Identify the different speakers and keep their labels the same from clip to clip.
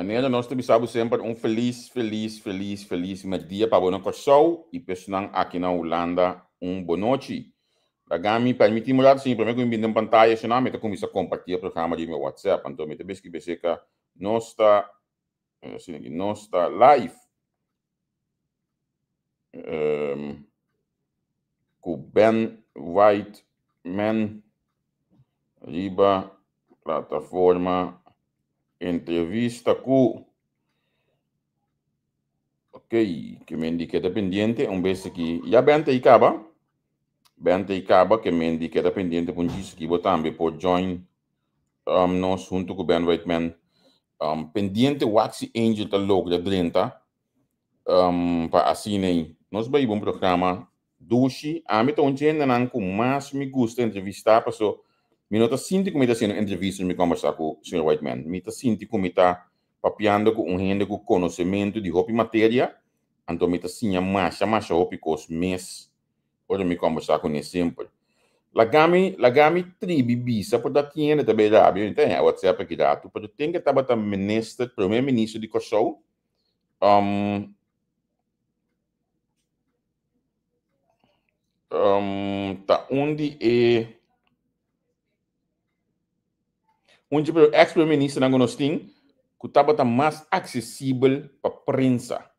Speaker 1: maneira nós temos sempre feliz dia para o show e pessoal aqui na Holanda boa noite. Agami permitimos lá sim, primeiro que eu pantalla, se não me começa a compartilhar o programa de meu WhatsApp, então me também que nós está live com Ben Whiteman riba plataforma entrevista com que me indica pendiente vez que já bem te acaba que me indica pendiente com isso que também por join nós junto com Ben Whiteman pendiente Waxy Angel tá logo da 30 para assim nem nós vai um programa dushi a mim tô entendendo não com mais me gusta entrevistar passou me nota sinto como está sendo entrevista me conversar com o Sr. Whiteman me tá sinto como está papiando com gente com conhecimento de hobby matéria então me tá sim mais hobby cos mês ora me conversar com ele sempre lagami tribi bisa por da tiene também lá bem tem WhatsApp aqui dá tu por tem que tava primeiro ministro de Kosovo tá onde o ex-primeiro-ministro não nós tem que estava mais acessível para a prensa.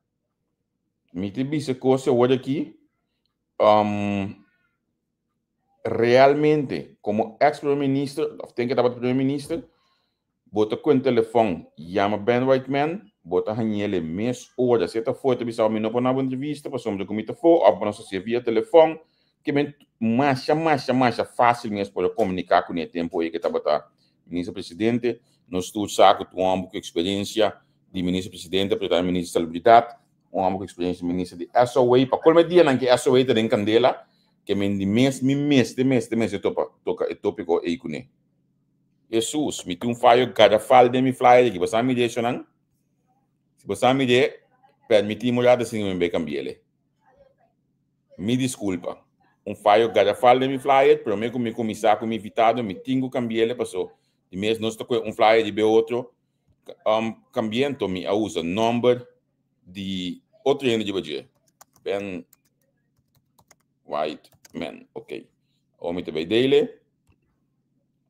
Speaker 1: Me tem visto coisa hoje aqui realmente como ex-primeiro-ministro tem que estava primeiro-ministro bota com o telefone chama Ben Whiteman bota ele mês horas se tá foto bisa me não para uma entrevista para somos como tá for ou para nós se via telefone que men mais fácil mesmo para comunicar com ele tempo aí que estava ministro-presidente, nós todos sabemos que temos uma experiência de ministro-presidente, para ministro de celebridade, uma experiência de ministro de SOA, para qualquer dia que SOA está em candela, que de mês eu toca o tópico aí com ele. Jesus, me tem falho cada fala de me flyer que você me deixa não? Se você me deixa, permitimos lá de se não me cambiar. Me desculpa. Falho cada fala de me flyer, pero me começar com me invitado, me tenho que cambiar passou. E mesmo nós temos flyer de outro, cambiando me usa número de outro ano de budget. Ben Whiteman, ok. O me também dele,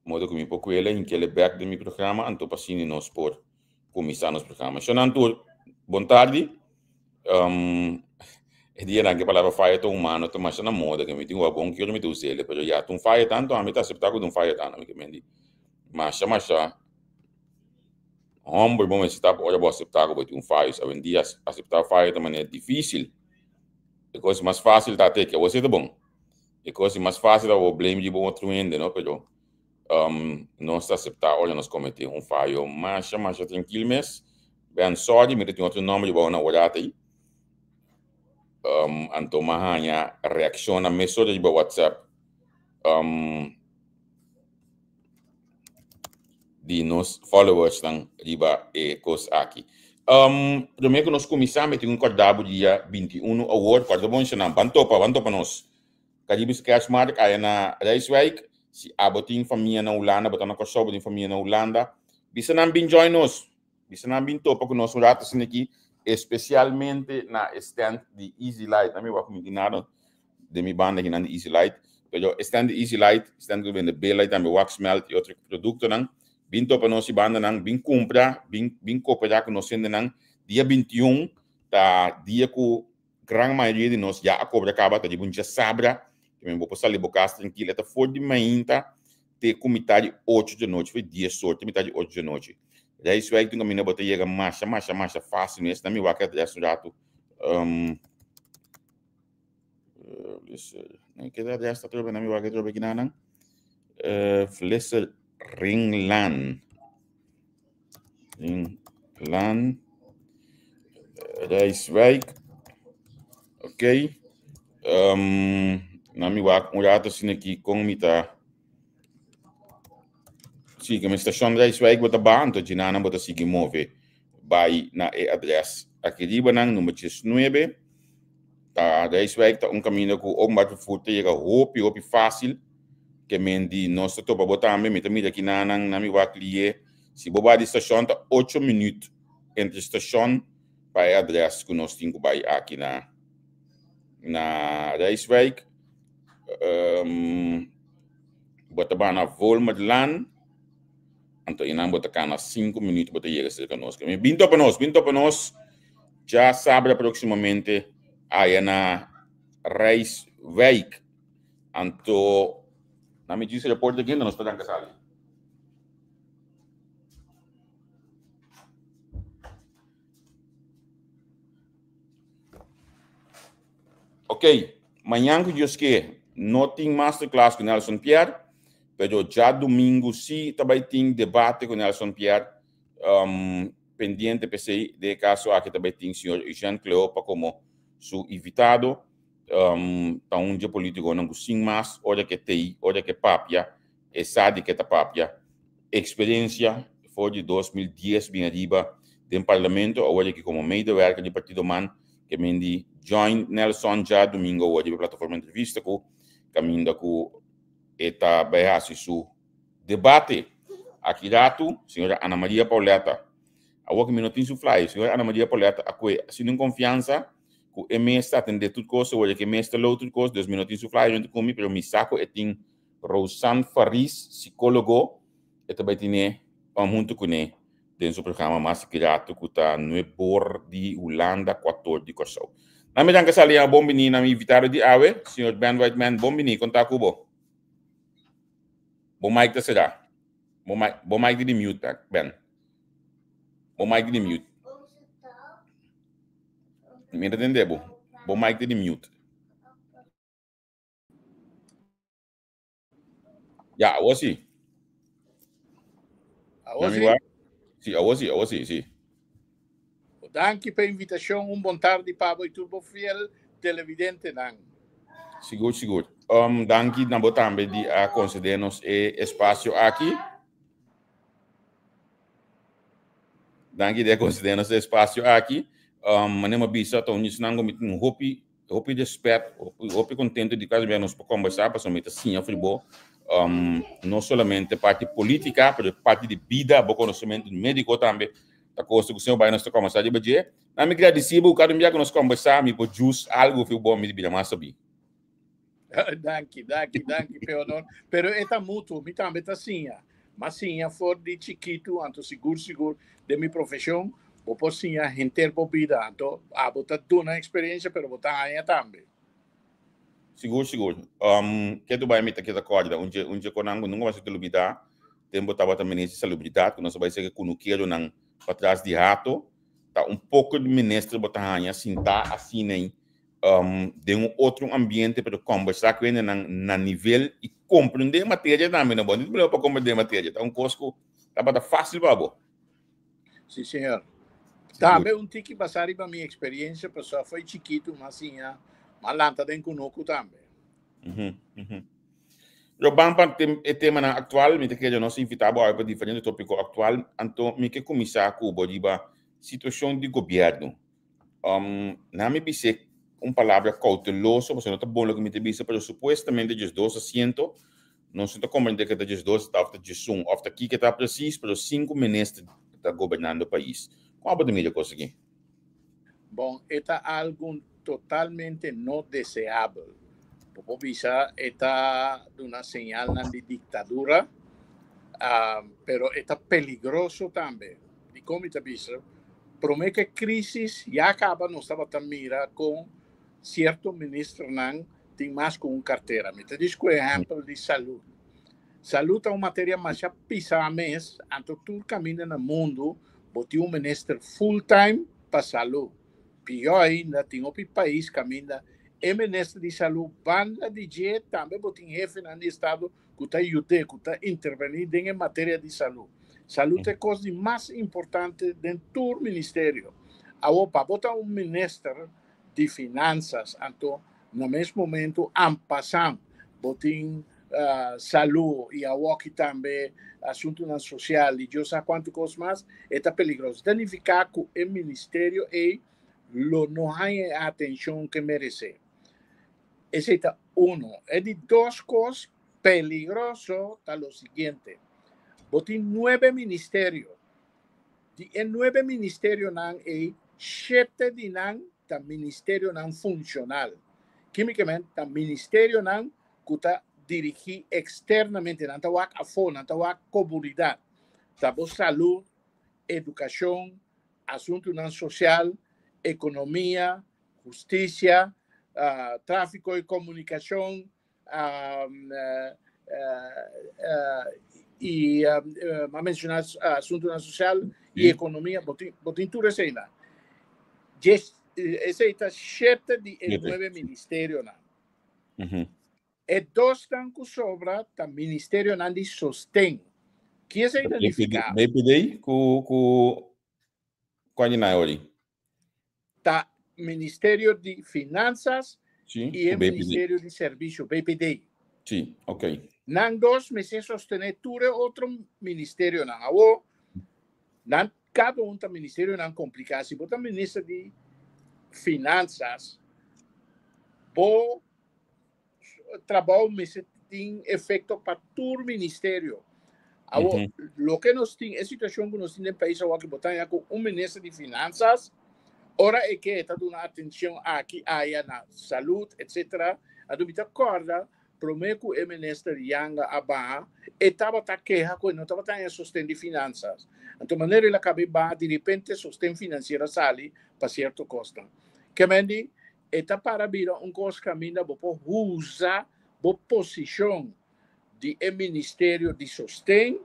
Speaker 1: modo que me pouco ele em que ele back de meu programa, então passini nós por começar nosso programa. Xanantur, boa tarde. E dia na que palavra fire tão humano, tão mais na moda que me tenho algum que eu me dou ele, pero já tão fire tanto, a mim tá aceitar com fire tanto, me que me di. Mas hombre bom está olha vou aceitar com fire, sabe dia aceitar fire também é difícil. É coisa mais fácil tá até que você tá bom. É coisa mais fácil é o blame de bom outro ainda, não, pero nós aceitar olha nós cometer fire, mas tranquilo mesmo. Bem sorry, me tem outro nome de bom na olhada aí. Anto mahanya reaksyon na message di WhatsApp di nos followers ng riba kos aqui. Primeiro que nós começamos tem cordabo dia 21 award corda bom siya banto pa nos. Kadibis cash mark ay na Rijswijk si aboting família na Holanda batana ko sobo din família na Holanda. Bisa nang bin join nos. Bisa nang bin to pa ko nos rato sin aqui especialmente na stand de Easy Light. Na minha comunidade de minha banda aqui na Easy Light. Pero stand de Easy Light, stand que vende Bay-Light, também wax melt e outro produto não. Bin to para nós banda não, bin compra, bin cooperar com nós ainda não. Dia 21 tá dia que grande maioria de nós já a cobra acaba tá de bom dia sabra. Que me vou passar ali bocas tranquila, tá for de manhã tá ter com metade 8 de noite, foi dia sorte, metade 8 de noite. Daí isso aí que a minha bota chega mais fácil mesmo, na minha vaca desse rato. Nem que dá desta tropa na minha vaca tropa aqui não. Flesser Ringland. Rijswijk. Ok. Na minha vaca rato assim aqui com mita. Sim, que a estação de Rijswijk bota banto, de nada bota seguir move, vai na adresse aqui riba nang número 19, tá Rijswijk tá caminho com o mais forte chega hopi fácil, que mendi nós topa botar me meta aqui na minha cliente, se boba de estação tá 8 minutos, entre estação para adres que nós temos aqui na Rijswijk. Bota na Volma de Land. Então, inang bota cana 5 minutos bota chega ser conosco. Binto para nós, já sabe aproximadamente aí na Rijswijk. Então, na me disse repórter aqui, nós estamos casali. Ok, amanhã que Deus quer, não tem masterclass com Nelson Pierre, pero já domingo sim também tem debate com Nelson Pierre, pendiente PC de caso aqui também tem o senhor Jean Cleopa como seu invitado, tá dia político não sim mais, olha que tem, olha que papia, e sabe que tá papia, experiência foi de 2010 bem arriba do parlamento, olha que como medewerker do Partido Man, que me di join Nelson já domingo hoje na plataforma entrevista com caminho com eta bahasi su debate aqui dato senhora Ana Maria Pauleta a que minutinho su fly senhora Ana Maria Pauleta aqui sem confiança com MS atender tudo coisa hoje que MS lo tudo coisa 2 minutinhos su fly junto comigo pero me saco e tem Rosan Faris psicólogo e também tem junto com ele dentro do programa mais criado que está no bor de Holanda 14 de Kosovo. Na medida que sali a bom menino na invitado de Awe, senhor Ben Whiteman, bom menino, contar com o bom mic da será. Bom mic de mute, Ben. Bom mic de mute. Me entende, bom mic de mute. Já, hoje. Hoje, sim.
Speaker 2: Danke per invitação, bom tarde para o turbo fiel televidente nan.
Speaker 1: Seguro. Danke na botambe de a concedernos espaço aqui. Danke de concedernos espaço aqui. Manema bisa to nis nango mit hopi de expert, hopi contente de caso nós para conversar para somente sim afribo. Não somente parte política, mas parte de vida, bom conhecimento médico também. Da coisa que o senhor vai nos conversar de hoje. Na me agradecido o cara me que nós conversar, me por jus algo foi bom me de mais saber.
Speaker 2: Danke, Peonor. Pero eta mútuo, me também tá assim, mas sim, for de chiquito, anto seguro de minha profissão, ou por sim, renter por vida, anto a botar uma experiência, pero botar aí também.
Speaker 1: Seguro. Que tu vai me ter que acordar, onde conango nunca vai se telubidar, tem botar também esse salubridade, que nós vai ser que cunuqueiro não para trás de rato, tá pouco de ministro botar aí assim tá assim nem de outro ambiente para conversar com ele na nível e compreender matéria também não bom, não para compreender matéria, tá cosco tá para fácil babo.
Speaker 2: Sim, senhor. Também tique passar para minha experiência, pessoa foi chiquito, mas assim, malanta den conosco também.
Speaker 1: Robam para o tema atual, me que nós invitamos para diferente tópico atual, então me que começar com a situação de governo. Na me disse palavra cauteloso, você não está bom que me disse, mas supostamente de 2 assentos, não se está compreendendo que de 2 está aqui que está preciso, para 5 ministros está governando o país. Qual é a melhor coisa aqui?
Speaker 2: Bom, é algo totalmente não deseável. Popo bisa está una señal de dictadura, pero está peligroso también. Y como está bisa, promete que crisis ya acaba, no estaba tan mira con cierto ministro nan tem más con cartera. Me te digo ejemplo de salud. Salud é uma matéria mais pisa mês, anto tu camina no mundo, boti um ministro full time para salud. Pior ainda, tem outro país camina o ministro de saúde banda de jeito também botem jefe no estado que está ajudando, que está intervenindo em matéria de saúde. Saúde é a coisa mais importante dentro do ministério. Para botar ministro de finanças, então, no mesmo momento, passando, botem saúde e aqui também assunto social e eu sei quanto coisa mais, é peligroso. Danificar que o ministério não tem a atenção que merece. Ese es uno. Es de 2 cosas peligrosas a lo siguiente. Botín 9 ministerios. de 9 ministério nan e 7 de nan ta ministério nan funcional. Quimicamente, ta ministério nan kuta dirigir externamente nan ta wak afo, nan ta wak comunidade. Ta bo saúde, educação, assunto nan social, economia, justiça, tráfico e comunicação, e a mencionar assunto na social e economia, botin tudo isso aí lá. Esse aí está 7 de 9 ministérios lá. E 2 estão que sobra, tá ministério nan de sostém. Que é identificado?
Speaker 1: BPD com a ali.
Speaker 2: Tá Ministério de Finanças e o Ministério de Serviço, BPD.
Speaker 1: Sim, ok.
Speaker 2: Nan 2 meses sostener tudo outro ministério nan. Nan cada tá ministério nan complicado. Se botar ministro de Finanças, bo trabalho tem efeito para todo o ministério. Lo que nós tem, a situação que nós temos no país é que botar com ministro de Finanças, ora é que está dando atenção aqui, aí na saúde, etc. A dúvida acorda, prometo que o ministro Yanga Abba estava a quejar que não estava a sustento de finanças. Então, maneira ele acaba de repente sustento financeiro sali para certo custo. Que mendi está para vir coisa caminho para usar a posição de ministério de sustento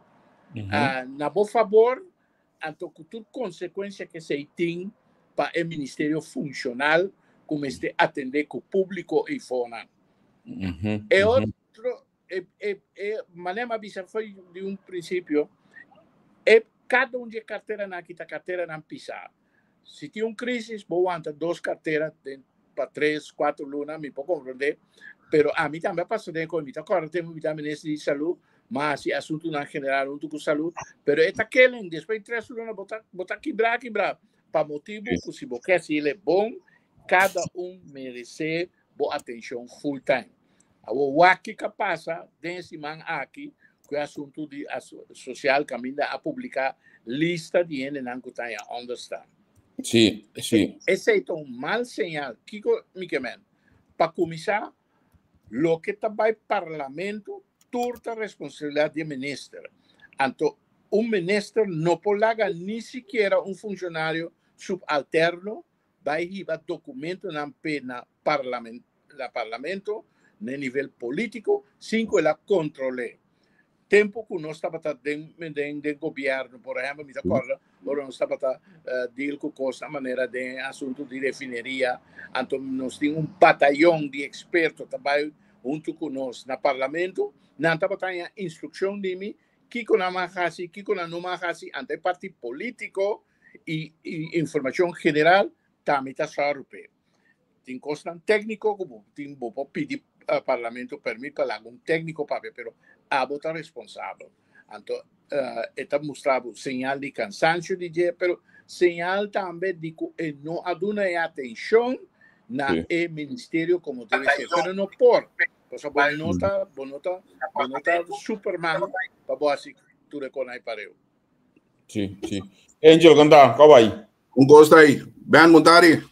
Speaker 2: na boa favor, então com toda consequência que se tem para o ministério funcional, como este atender com o público e fora. E outro, maneira bisa foi de princípio, cada de carteira na quita carteira na pisar. Se tem crise, vou aguentar 2 carteiras para 3, 4 lunas, me pode compreender. Pero a mim também passou de comigo. Agora temos ministro de saúde, mas se assunto na general não com saúde. Pero é aquele depois de 3 lunas botar quebrar. Para motivo que se você se ele é bom, cada merece boa atenção full time. O aqui que passa desse man aqui que é assunto de social caminha a publicar lista de gente não que está understand.
Speaker 1: Sim.
Speaker 2: Esse é um mal sinal. Kiko Mikemen, para começar, lo que está vai parlamento, toda a responsabilidade do ministro. Então, ministro não pode largar nem sequer funcionário subalterno, vai receber documento na parlamento, no nível político, sem que ela controle. Tempo que nós estava dentro do governo, por exemplo, me acordo, agora nós estava deal com a maneira de assunto de refineria, então nós tínhamos batalhão de expertos também junto com nós no parlamento, não estava tendo instrução de mim, que com a mahasi, que com a não mahasi, ante partido político e informação geral, também está sorte. Tem coisa técnico, como tem que pedir ao parlamento permite para algum técnico para ver, pero a votar responsável. Então, está mostrado sinal de cansancio de dia, pero sinal também de que não aduna atenção na ministério como deve ser, pero não por. Então, bonota Superman para boa assim tudo com aí para eu.
Speaker 1: Sim. Angel, conta, qual vai?
Speaker 3: Gosto aí. Bem, Montari.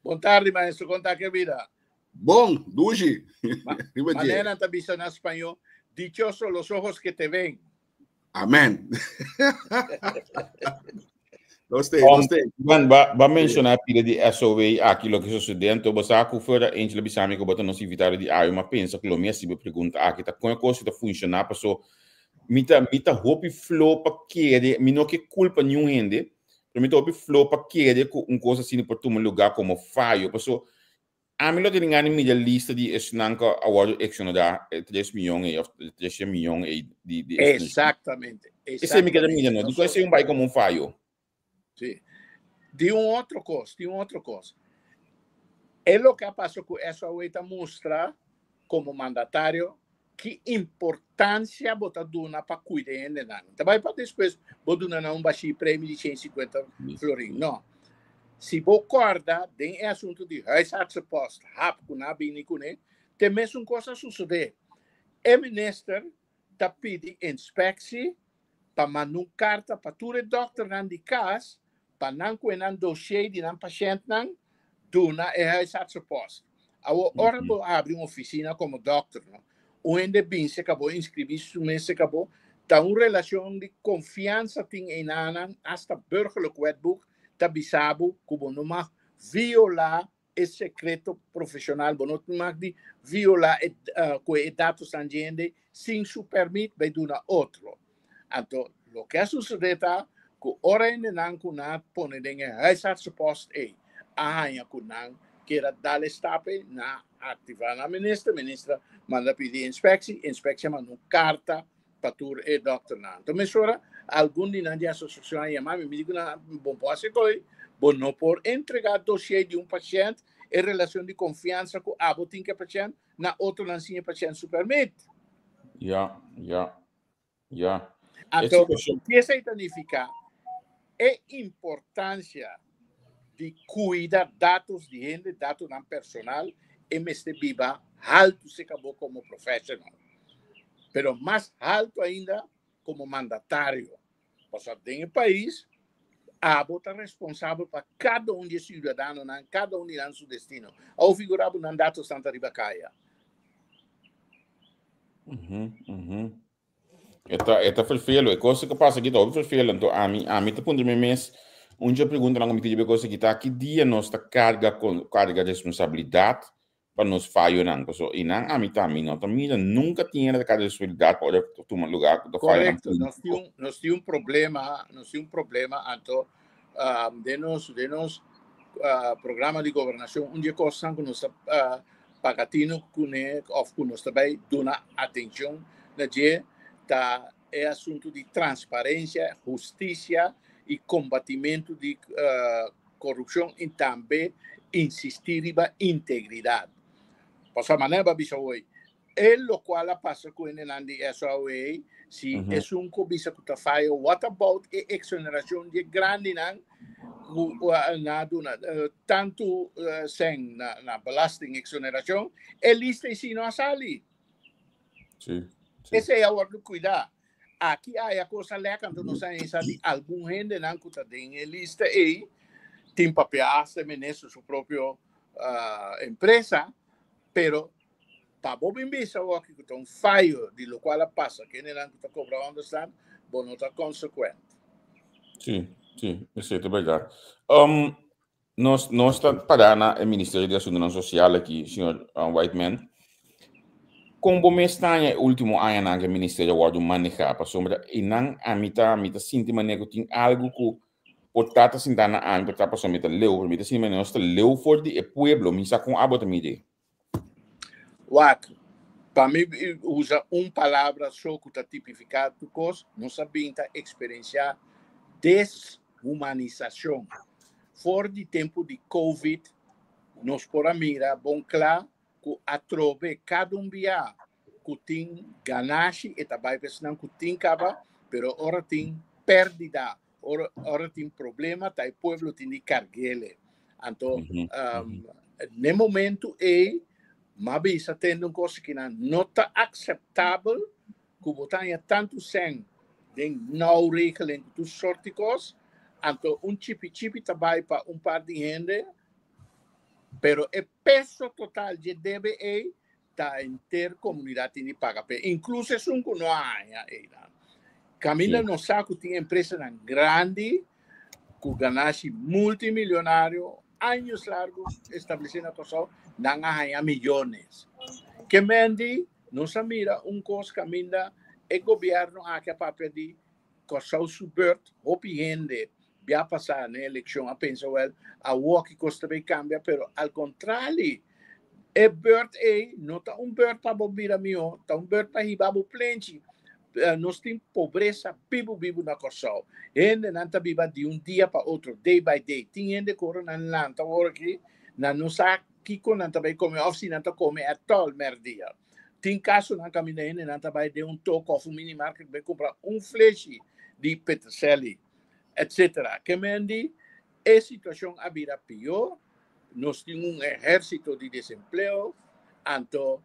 Speaker 2: Boa tarde, maestro. Conta que vida.
Speaker 3: Bom, Duji.
Speaker 2: Manera está visto en español. Dichosos los ojos que te ven.
Speaker 3: Amén. Gostei.
Speaker 1: Va mencionar a pila de SOV aquilo que sucede. Então, você aqui fora, a gente sabe que você não se evitar de mas pensa que o mesmo se pergunta aqui, tá como a coisa está funcionar, pessoa, mita hope flow para que, me não que culpa nenhum rende, mita hope flow para que, coisa assim para tomar lugar como falho, pessoa. A mim, eu tenho a minha lista de estudantes que agora da 3 milhões ou 3 milhões de
Speaker 2: Exatamente.
Speaker 1: Esse é minha mídia, não? Depois é bairro como falho.
Speaker 2: Sim. De outro coisa. É o que passou com essa oita mostra como mandatário que importância botar duna para cuidar de nada. Também para depois botar um baixo prêmio de 150 florins. Não. Se você acorda, tem assunto de huisartsenpost, rápido, na binicune, tem mesmo coisa suceder. O ministro está pedindo inspecção para mandar uma carta para todo doctor de casa, para não cuidar dossiê de um paciente, duna é essa suposta. Agora vou abrir uma oficina como doctor, onde bem se acabou inscrever, se acabou, tá uma relação de confiança tem em anan, hasta burgerlijk wetboek, tá bisabo, como não violar esse secreto profissional, não de violar os dados tangentes sem su permit by duna outro. Então, o que sucede é que ora ainda não kunat pone dengue essa suposto a kunang kira dale stape na ativar na ministra manda pedir inspecção manda uma carta para tur e doctor na. Então, mesora algum de nas associações chamar me digo na bom posse coi bom não por entregar dossiê de paciente em relação de confiança com a botin que paciente na outro lancinha paciente supermit.
Speaker 1: Ja.
Speaker 2: Então, o que isso significa é importância de cuidar dados de gente, dados não personal, e mestre viva alto se acabou como profissional. Pero mais alto ainda como mandatário. Porque tem o país, a bota responsável para cada de cidadão, cada de seu destino. Ao figurar um dados Santa Ribacaia.
Speaker 1: Esta vervelho, é coisa que passa aqui, tá vervelho, então a mim tá pondo mês, dia pergunta não me pediu coisa que tá aqui dia nossa carga de responsabilidade para nos falhar não, porque e não a mim também nunca tinha a carga de responsabilidade para tomar lugar do falhar.
Speaker 2: Correto, nós temos um problema, então de programa de governação, dia coisa que nós pagatino com nós também dona atenção na dia é assunto de transparência, justiça e combatimento de corrupção e também insistir na integridade. Por essa maneira, hoje, lo qual passa com ele na SOA, se é cobiça que está fazendo, what about a exoneração de grande tanto sem na belasting exoneração, lista e se não sali.
Speaker 1: Sim.
Speaker 2: Esse é o de cuidar. Aqui há a coisa lá quando nós sabemos algum gente não que tem lista e tem papel ministro sua própria empresa, pero para bom bem vista o que tem falho de lo qual passa que não está cobrando understand, bom não está consequente.
Speaker 1: Sim, isso é verdade. Nós estamos para na Ministério da Segurança Social aqui, senhor Whiteman. Como me está no último ano na Ministério do manejar para sombra e não a mita sinti maneiro tem algo que portata sintana an para para sombra leu mita sim maneiro está leu for de pueblo misa com abota mide.
Speaker 2: Para mim usa palavra só que está tipificado coisa não sabia experienciar deshumanização. For de tempo de Covid nós por mira bom claro que atrove cada dia que tem ganache e também pensando que tem caba, pero ora tem perdida, ora tem problema, tá o povo tem de carguele. Então, no momento mas está tendo coisa que não está aceitável, que botar tanto sem não regelem que tu sorte de coisas, então chip também para par de gente. Pero o peso total de DBE da intercomunidade de paga. Incluso é um que não há. Camila não sabe que tem empresa grande, que ganha multimilionário, anos largos, estabelecendo a coisa, não há milhões. Que mendi, não se mira coisa Camila, o governo há que papel de coisa subvert, gente. Já passar na eleição, a pensar, a walk costa bem cambia, pero ao contrário, é bird não está bird para bobira meu, está bird para ribar o plente. Nós temos pobreza, bibo na costa. Gente não está viva de dia para outro, day by day. Tem gente que não está aqui, não sabe que não está bem comer, ou se não está comer a todo merdia. Tem caso na caminhada, não está bem de toque ou minimarket, vai comprar fleche de peterselli. Etc. Que mendi, a situação a vida pior, nós temos exército de desemprego, então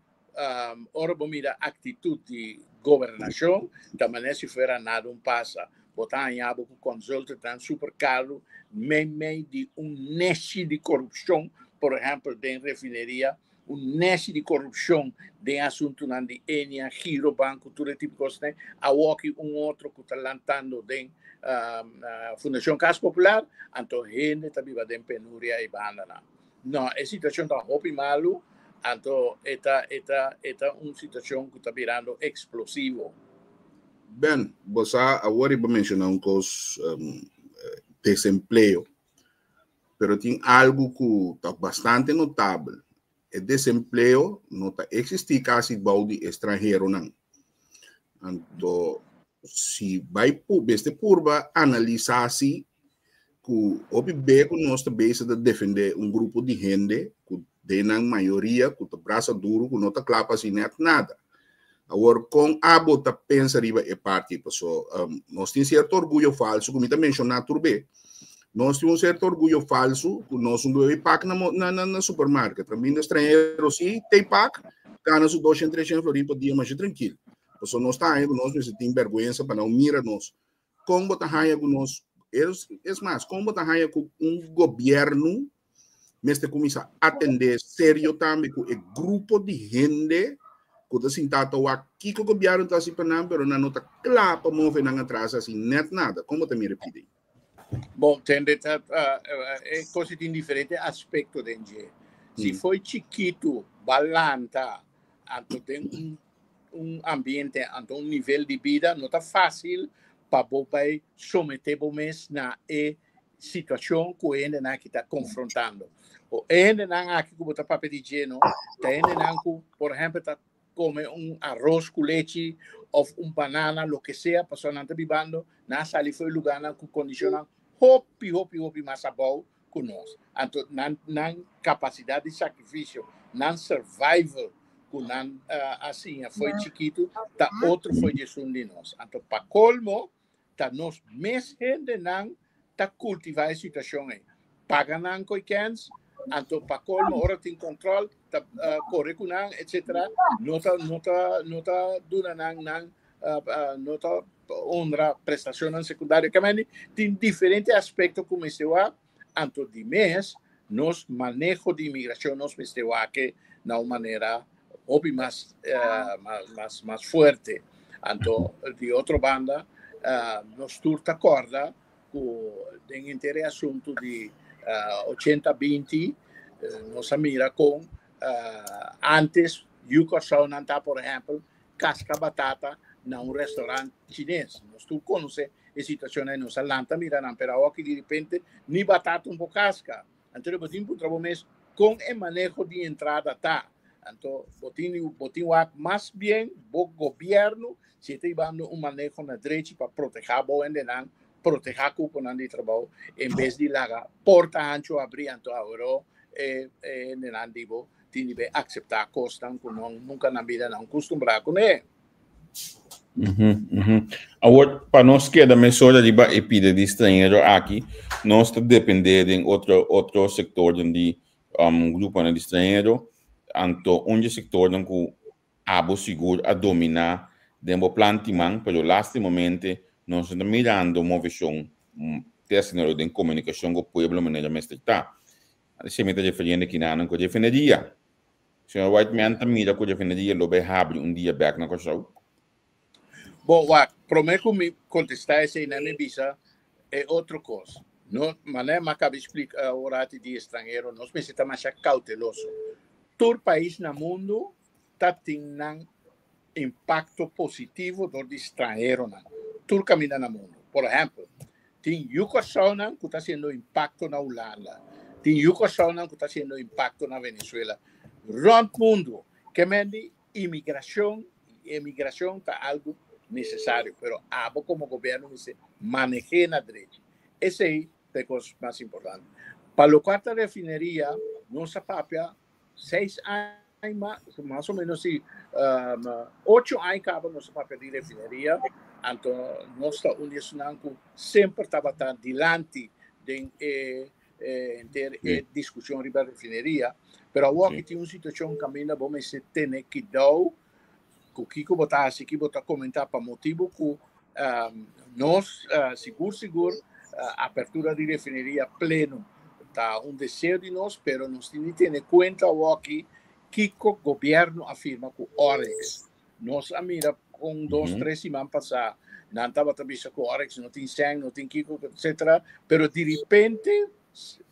Speaker 2: ora mira actitud de governação, da maneira se fuera nada passa, botar em abo com consulta tan super caro, meio de neste de corrupção, por exemplo, de refineria, neste de corrupção de assunto de Enia, Giro Banco, tudo tipo de coisa, a aqui outro que está lançando de Fundação Casa Popular, então gente está viva de penúria e banda. Não, a situação está muito malo, então esta uma situação que está virando explosivo.
Speaker 3: Ben, você agora vai mencionar desemprego, pero tem algo que está bastante notável. O desemprego não está existir quase igual de estrangeiro não. Então, se vai por analisar se que o bebê que nós também de defender grupo de gente que tem a maioria que está braço duro que não está claro assim nada. Agora, com a bota pensa riba é parte, pessoal. Nós temos certo orgulho falso, como eu mencionei turbe. Nós temos certo orgulho falso, que nós não temos pack na supermercado. Também no estrangeiro, sim, tem pack, gana os 200, 300 florins por dia, mas é tranquilo. Pessoal, nós está aí, nós não temos vergonha para não mirar nós. Como botar raia com nós, é mais, como botar raia com governo, mas tem que começar a atender sério também com o grupo de gente que assim tá aqui que o governo está se panando, pero não está claro para mover na atrás assim net nada. Como te me repite?
Speaker 2: Bom, tem coisa de diferente aspecto de se foi chiquito, balanta, então tem ambiente, então nível de vida não está fácil para você someter você na situação que ainda não está confrontando. O ainda não aqui que você papel de geno, ainda não, por exemplo, está come arroz com leite ou banana, lo que sea, pessoa não está vivendo, na sali foi lugar que condiciona hopi mais bom que nós. Então, não capacidade de sacrifício, não survival, que não assim, foi chiquito, tá outro foi Jesus de nós. Então, para colmo, tá nós mais gente não tá cultivar a situação aí. Paga não coikens, então para colmo, ora tem controle, tá corre com não, etc. Nota dura não, nota honra prestação secundária, que tem diferentes aspectos como este lá, anto de mês, nos manejo de imigração nos este lá que de uma maneira obvi mais forte. Anto de outra banda, nos turta corda tem interesse assunto de 80-20, nos mira com antes, Yucatán, por exemplo, casca batata na restaurante chinês. Nós tu conhece a situação aí nos Atlanta, mira, pero aqui de repente, ni batata casca. Então, botin trabalhamos com o manejo de entrada, tá? Então, botin mais bem, o governo, se está dando manejo na direita para proteger a boa endenan, proteger a cupo de trabalho, em vez de lagar porta ancho abrir, então, agora, endenan digo, tem que aceitar a costa, nunca na vida não acostumbrar com ele.
Speaker 1: Agora, para nós que da mesura de epide de estrangeiro aqui, nós estamos dependendo de outro setor de grupo de estrangeiro, então onde setor que abo seguro a dominar dentro do plantimento, pero lastimamente nós estamos mirando uma visão terceira de comunicação com o povo de maneira mais estrita. Se me está referindo aqui na com defenderia. Se o white man também mira com defenderia, lo vai abrir dia back na coisa.
Speaker 2: Bom, prometo me contestar essa na minha visa é outra coisa. Não, mas não acaba de explicar o horário de estrangeiro, nós precisamos ser cautelosos. Todo país no mundo está tendo impacto positivo do estrangeiro. Todo caminho no mundo. Por exemplo, tem Yucatán que está sendo impacto na Holanda. Tem Yucatán que está sendo impacto na Venezuela. Rond mundo, que mende imigração está algo necessário, pero abo como governo se maneje na direita. Esse aí é a coisa mais importante. Para o quarta refineria, nossa papia 6 anos, mais ou menos 8 anos acaba nossa papia de refineria, então nossa União sempre estava dilante de discussão riba refineria, pero aqui tem uma situação caminha bom mas se tem que dar que Kiko botar assim que botar comentar para motivo que nós seguro apertura de refineria pleno tá desejo de nós, pero nós temos que ter conta aqui Kiko governo afirma que Orex nós mira com 2-3 semanas passar não estava também com Orex não tem sangue, não tem Kiko, etc. Pero de repente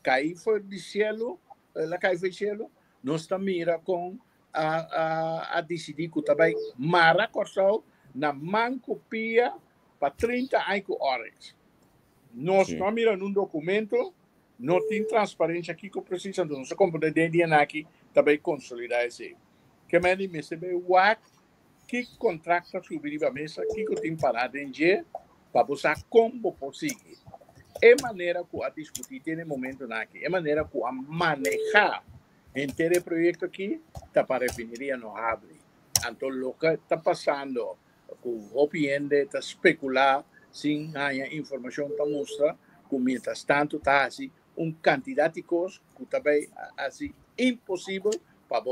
Speaker 2: caiu foi do cielo, ela caiu do cielo, nós estamos mira com a decidir que também Mara Corsol na mancopia para 30 anos com Orex. Nós estamos mirando um documento, não tem transparência aqui que precisa de nossa companhia aqui também consolidar esse. Que me diz que contrato subir a mesa, que tem parado em dia para você como conseguir. É maneira que a discutir tem momento aqui, é maneira que a manejar inteiro projeto aqui está para refineria não abre. Então o que está passando, o opinião está especular sem a informação está mostra que mientras tanto está assim quantidade de coisas que também assim impossível para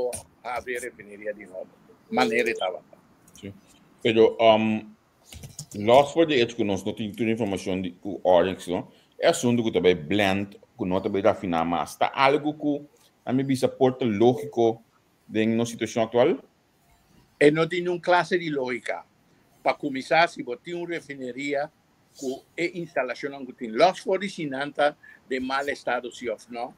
Speaker 2: abrir refineria de novo. Maneira estava.
Speaker 1: Sim. Pero nós por de que nós não temos toda a informação de o Orex, não? É assunto que também blend, que não também rafinar mais. Está algo que a mim bisa porta lógico de uma situação atual?
Speaker 2: E não tem uma classe de lógica. Para começar, se você tem uma refineria com instalação que tem los foricinantes de mal estado, não?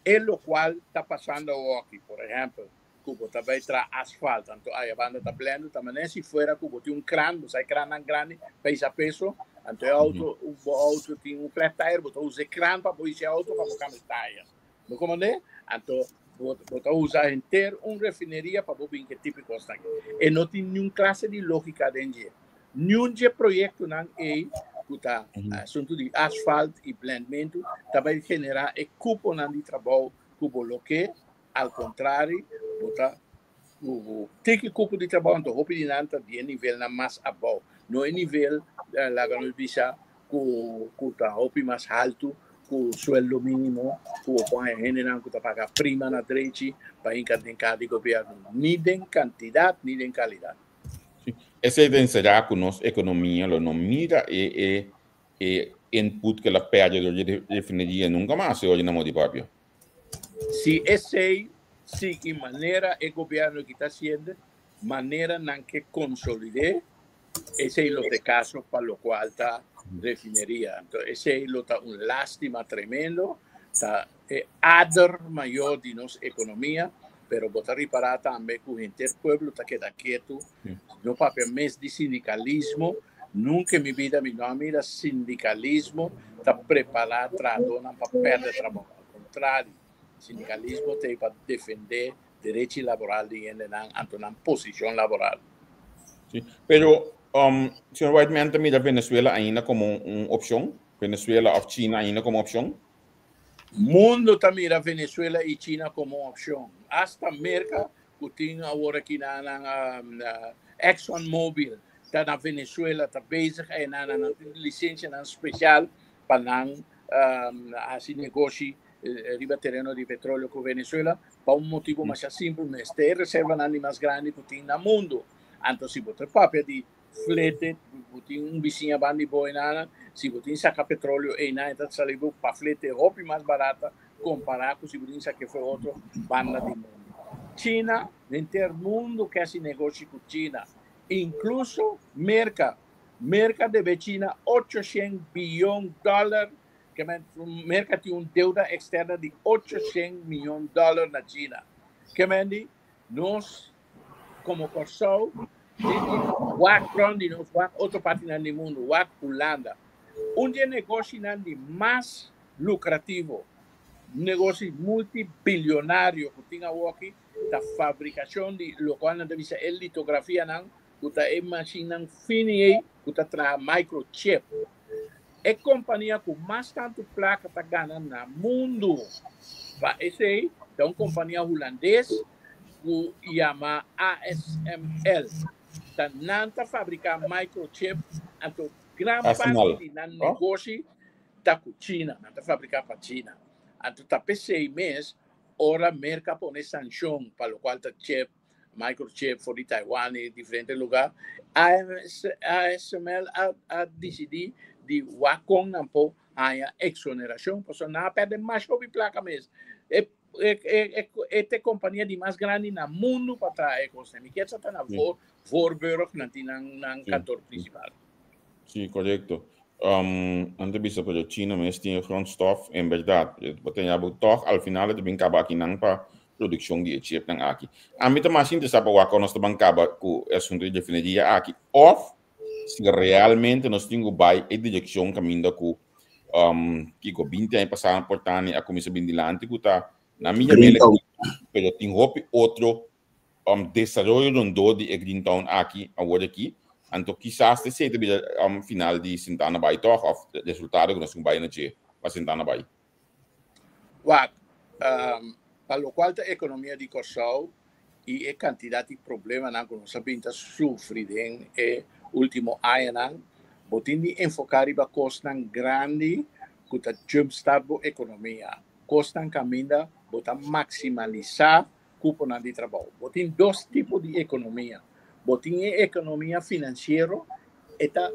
Speaker 2: É o qual está passando aqui, por exemplo, que você também traz asfalto, então a banda está plena, também se fora que você tem crânio, você tem crânio grande, pesa peso, então o auto tem flat tire, você usa crânio para pôr esse auto para colocar tire. Não comandei? Então, você usa inteiro uma refineria para pôr que tipo de coisa aqui. E não tem nenhuma classe de lógica dentro. Nenhum projeto não é que está assunto de asfalto e blendamento, também generar cupo de trabalho que bloqueia, ao contrário, tem que cupo de trabalho, então, opinião de nível mais abaixo, não é nível lá que nós visa que está mais alto, com o sueldo mínimo, com o general que está paga prima na direita, para encadear de governo, nem de quantidade, nem de qualidade.
Speaker 1: Esse será que nossa economia não mira e input que ela perde de refineria nunca mais se olha na mão de papel.
Speaker 2: Se esse que maneira o governo que está fazendo, maneira não que consolide, esse é o caso para o qual está refineria. Então, esse é uma lástima tremendo, está ador maior de nossa economia, pero botar reparar também que o interpueblo está queda quieto, no papel mês de sindicalismo, nunca em minha vida me mira sindicalismo está preparado para perder trabalho. Ao contrário, sindicalismo tem para defender direito laboral de gente na posição laboral.
Speaker 1: Sim, pero Sr. Whiteman também mira Venezuela ainda como uma opção? Venezuela ou China ainda como opção?
Speaker 2: Mundo está mira Venezuela e China como opção. Hasta América, que tem agora aqui na ExxonMobil, está na Venezuela, está bezig e na licença especial para assim negócio riba terreno de petróleo com Venezuela, para motivo mais simples, mas tem reserva mais grande que tem no mundo. Então, se você papel de flete, tem vizinho bandi boa nada, se você saca petróleo e nada, então saliu para flete roupa mais barata comparado com se você saca foi outro banda de mundo. China, dentro do mundo que esse negócio com China, incluso merca deve China $800 bilhões, que merca tem uma deuda externa de $800 milhões na China. Que nós, como Corsol, outra parte do mundo, Holanda, onde negócio mais lucrativo, negócio multibilionário que tem aqui, da fabricação de lo qual deve ser litografia, que é máquina fina, que traz microchip. É companhia com mais tanto placa está ganhando no mundo. Esse aí é uma companhia holandesa que chama ASML. Não está fabricando microchip, então grande parte do negócio está com China, não está fabricando para China. Entonces, por 6 meses, ahora merca pone sanción, para lo cual está chip, microchip, for Taiwán y diferentes lugares. ASML ha decidido de Wacom nampo haya exoneración, pues nada perde más hobby placa mes. Esta compañía de más grande en el mundo para traer cosas. Mi quiere estar en Voorburg, en cantor principal.
Speaker 1: Sí, correcto. Antes visto por China, me tiene grondstof, en verdad. Toch, al final, het ben kaba aqui nang pa producción de chip nang aqui. A mí también siento saber que nos van kaba ku asunto de definiría aqui. Of, si realmente nos tengo by e dirección caminho ku que 20 anos passaram por tani a comissão bindilante que tá na minha mele, pero tem outro desarrollo de Greentown aqui, agora aqui. Então, quizás te seja final de Santana Bay, toch? Of resultado que nós vamos vai na para Santana Bay.
Speaker 2: Para lo cual a economia de Corsau e a quantidade de problemas que nós sabemos sofrer em último ano, botin de enfocar em costas grande que está jumpstart a economia. Costas caminha, botar maximalizar cupo de trabalho. Botin 2 tipos de economia. Botin economia financeira, está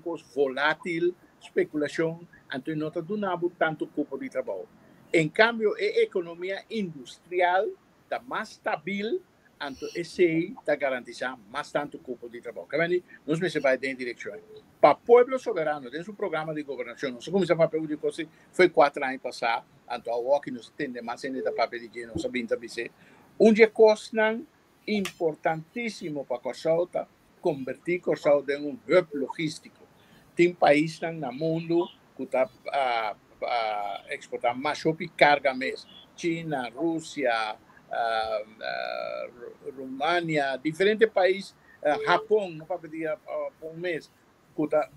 Speaker 2: coisa volátil, especulação, então não está dando tanto cupo de trabalho. Em cambio, a economia industrial está mais estável, então esse está garantizando mais tanto cupo de trabalho. Nós me vai em direção. Para o povo soberano, tem um programa de governação. Nós começamos a fazer de coisa, foi 4 anos passados, então o que nós temos mais ainda papel de dinheiro, nós sabemos dizer, onde custa importantíssimo para Corsau convertir Corsau em hub logístico. Tem países no mundo que está exportar mais carga mês. China, Rússia, România, diferentes países, Japão, não para pedir por mês, que está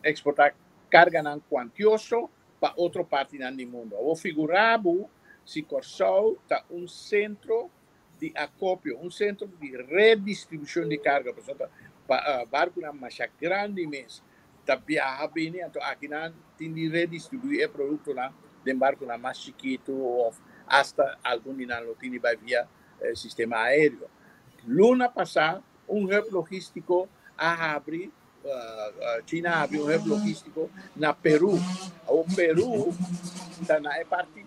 Speaker 2: exportar carga não quantioso para outra parte do mundo. Eu figurar se Corsau está centro de acopio, centro de redistribuição de carga, portanto, barco na marcha grande mês, está viaja bem, então aqui não tem de redistribuir o produto lá, de barco na mais chiquito ou hasta algum não tem vai via sistema aéreo. Luna passada, hub logístico abre, China abre hub logístico na Peru. O Peru está na parte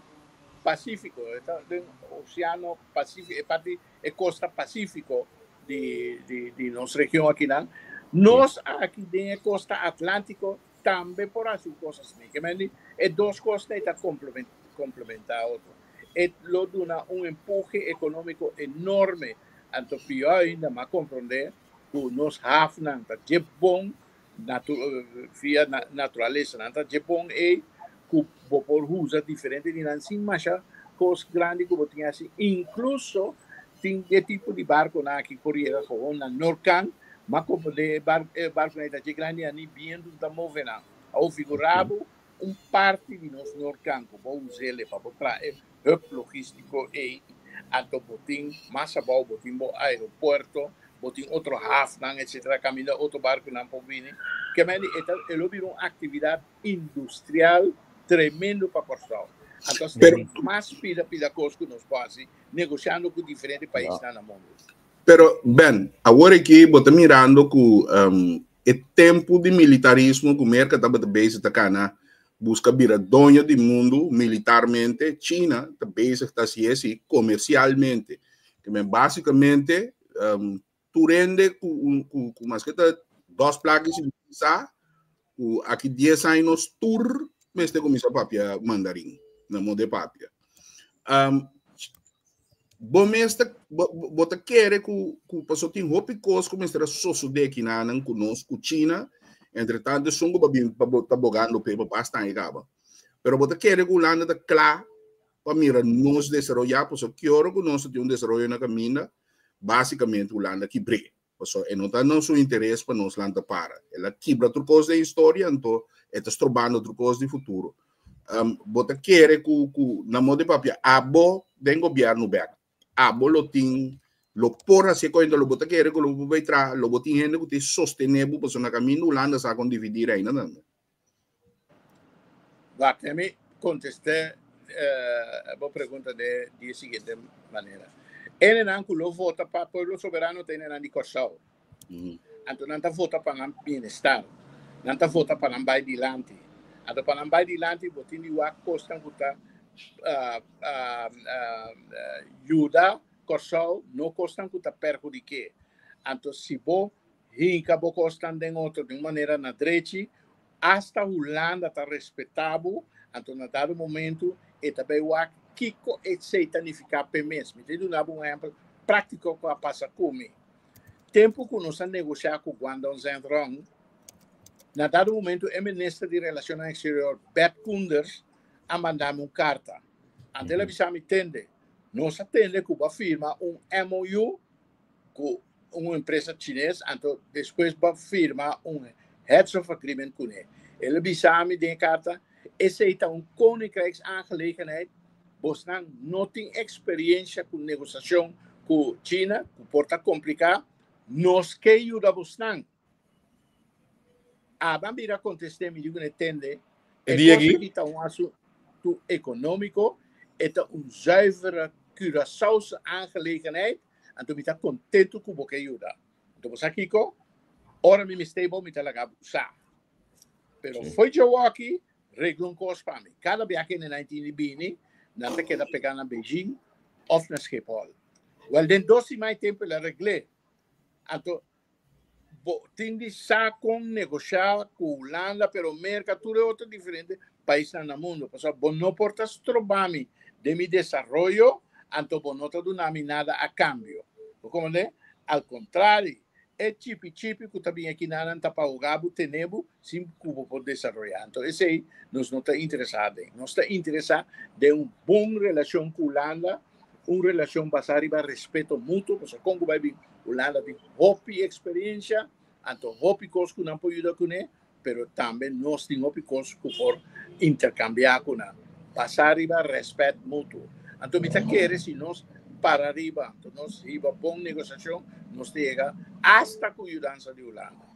Speaker 2: Pacífico, está no Oceano Pacífico, é parte da costa Pacífico de nossa região aqui, não? Nós aqui na costa Atlântico também por as coisas assim, que é 2 costas estão complementar a outra. E lo dá empurre econômico enorme, então pior ainda mais compreender que nós hafnan tá de bom via natureza, não tá de bom é que por usa diferente de não sim, mas coisas grandes que tinha assim, incluso tem tipo de barco na que corria com na Norcan, mas como de barco na de grande ani vindo da movena, ao figurado parte de nosso Norcan que vou usar ele para botar hub logístico e então botin massa bom botin bo aeroporto botin outro hafnan etc caminho outro barco não pode vir que ele virou uma atividade industrial tremendo para Corsau. Então tem mais pila coisa que nós fazemos negociando com diferentes países no mundo.
Speaker 3: Pero Ben, agora aqui bota mirando que o tempo de militarismo que o mercado está base tá cana busca vir a dono do mundo militarmente. China está base está assim comercialmente. Que basicamente tu rende com mais que 2 placas de visa, aqui 10 anos tour mas te começa a papia mandarim na moda papia. Bom mestre, bota querer que passou tem roupa e coisa como estar sosso de aqui na conosco China, entretanto sungo para bogando para bastante acaba. Pero bota querer que o landa da clá para mirar nos desenvolver, porque que hora que nós tem desenvolvimento na caminha, basicamente o landa que bre. Porque é não tá não seu interesse para nós landa para. Ela quebra outra coisa da história, então está estrobando outra coisa de futuro. Bota querer que na moda papia abo den governo back. Abo lo tem lo porra se coisa lo bota querer que lo vai tra lo botin gente que te sostener porque na caminho Holanda sa con dividir ainda não.
Speaker 2: Vai contestar a pergunta de seguinte maneira. Ele não vota para o povo soberano, tem na de Corsau. Então, não vota para o bem-estar. Não vota para o bairro de Lante. Então, para o bairro de Lante, você tem que costar ajuda Corsau, não costam que perjudique. Então, se você hinca bo costan de outro de maneira na direita, hasta Holanda está respeitável, então na dado momento e também o Kiko aceita nificar PMS. Me tem um exemplo prático que passa comigo. Tempo que nós negociamos com o Guangdong Zhendrong, na dado momento o ministro de Relações Exteriores, Bert Koenders, a mandar uma carta. Ante ele me entende, nós atende que vai firmar MOU com uma empresa chinesa, então depois vai firmar Heads of Agreement com ele. Ele me de carta, esse é koninkrijksaangelegenheid, Bosnan não tem experiência com negociação com China, que porta complicado, nós que ajuda Bosnan. A bambira contestar, me digo, entende, é um assunto econômico, é zuivere Curaçaose aangelegenheid, então me está contente com o que ajuda. Então, você aqui, ora me stable, me está lá, pero foi eu aqui, regla coisa para mim. Cada viagem na 19 não te queda pegar na Beijing ou na Schiphol. Well, den 12 mais tempo ela regle. Então, tem de saco negociar com Holanda, pero mercado é outro diferente país no mundo. Porque não porta trobami de mi desarrollo, então não está dando nada a cambio. Como é? Ao contrário, é chipi que também aqui na Anta Paugabo tenemos sim cubo por desenvolver. Então, esse aí nós não está interessado. Nós está interessado de uma boa relação com Holanda, uma relação baseada em respeito mútuo, porque como vai vir Holanda tem hopi experiência, então hopi coisas que não pode ajudar com ele, mas também nós temos hopi coisas que por intercambiar com ele, baseada em respeito mútuo. Então, me quer se nós para arriba, então nós iba boa negociação, nós chega hasta com a ajuda de Holanda.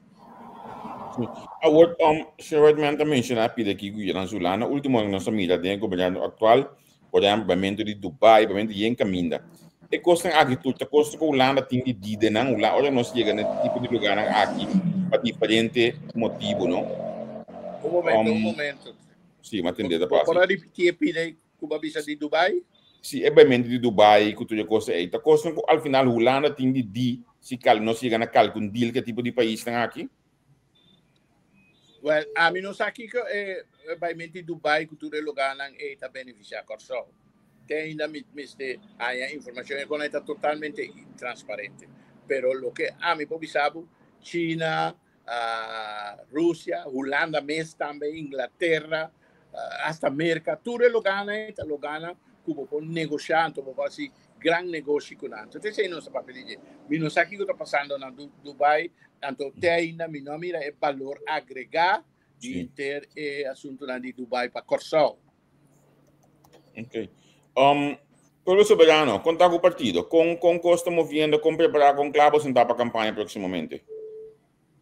Speaker 1: Agora, Sr. Whiteman mencionou aqui que a Holanda, último ano nossa mídia tem governo atual, por exemplo, de Dubai, de Encaminda. E custa aqui tudo, custa que a Holanda tem de dida, não? Olha, nós chega nesse tipo de lugar aqui para diferente motivo, não?
Speaker 2: Um momento.
Speaker 1: Sim, mas entender da parte.
Speaker 2: Para repetir a pide com a visa de Dubai?
Speaker 1: Sim, é bem de Dubai, que tudo coisa aí. Então, custa que ao final a Holanda tem de di, se nós chega na cal com deal que tipo de país tem aqui?
Speaker 2: Well, a mim não sabe que é Dubai que tudo lugar não está beneficiar Corsau. Tem ainda a informação econômica totalmente transparente. Pero lo que a mim posso saber, China, Rússia, Holanda mesmo também, Inglaterra, hasta América, tudo lugar não como por negociar, então por fazer grande negócio com nós. Então, isso não se pode dizer. Mas não sabe o que está passando na Dubai, então tem ainda, meu nome é valor agregado de ter assunto de Dubai para Corsau.
Speaker 1: Ok. Pueblo Soberano, contar com o partido, com Costa movendo, com preparar com clavos em para a campanha proximamente.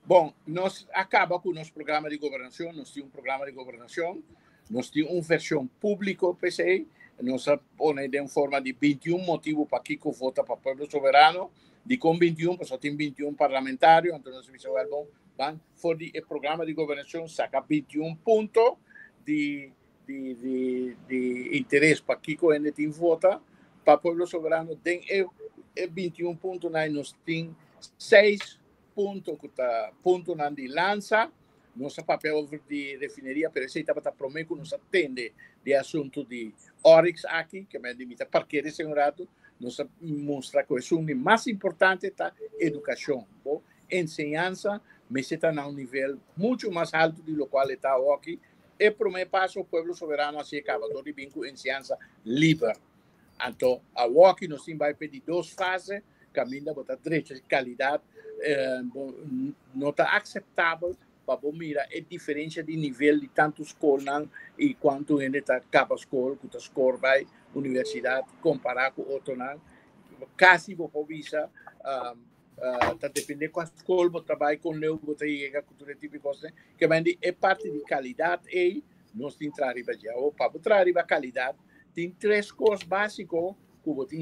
Speaker 2: Bom, nós acabamos com o nosso programa de governação, nós temos um programa de governação, nós temos uma versão pública, PCI, nós põe de forma de 21 motivos para que vota para o Pueblo Soberano, de com 21, porque só tem 21 parlamentários, então nós vamos for o programa de governação, saca 21 pontos de interesse para que a gente vota, para o Pueblo Soberano tem 21 pontos, nós temos 6 pontos de lança, nosso papel de refineria, mas esse estava prometido, nos atende de assunto de Oryx aqui, que me limita para que esse rato, nos mostra que o mais importante é a educação, ensinança, mas está a nível muito mais alto do qual está aqui. E o primeiro passo, o Pueblo Soberano se acaba de vir com ensinança livre. Então, aqui nós vamos pedir 2 fases, caminho para direita de qualidade, não está aceitável para mirar a diferença de nível de tanto escola e quanto a gente acaba a escola, que a escola vai universidade, comparar com outro, quase vou visa, está dependendo com a escola, vou trabalhar com o vou trabalhar com todo tipo de coisa, que é parte de qualidade e nós temos que o para trazer a qualidade, tem 3 coisas básicas que você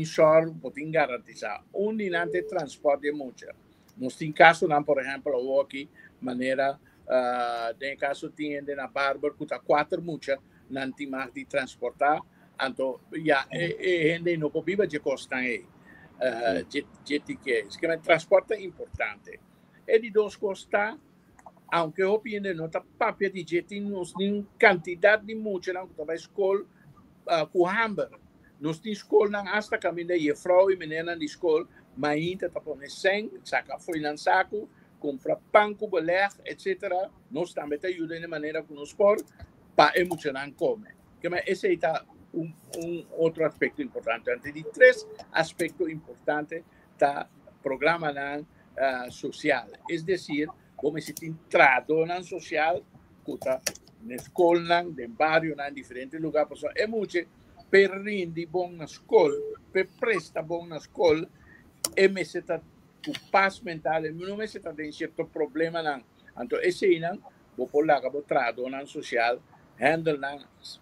Speaker 2: tem garantizar. Dinante transporte de mucha. Nós temos caso, por exemplo, aqui, maneira, tem caso tem na barber que está 4 mucha, não tem mais de transportar, então, gente não pode viver de costa aí. Que o transporte é importante. E de 2 costas, aunque eu opino não está papel de gente, nós temos quantidade de mucha, não está escola com hamburger. Nós temos escola hasta caminho e frau e menina na escola, mas ainda está pondo sangue, saca foi no saco, compra pão, beleg, etc. Nós também ajudamos de maneira que nós podemos para emocionar comer. Esse é outro aspecto importante. Entre de 3 aspectos importantes da programa social. É decir, como se tem trabalho social, que está na escola, no barrio, em diferentes lugares. É muito per rindi bom na escola, per presta bom na escola, e me se está com paz mental, não me se está tem certo problema não. Então esse aí vou por lá que vou trabalhar social, handle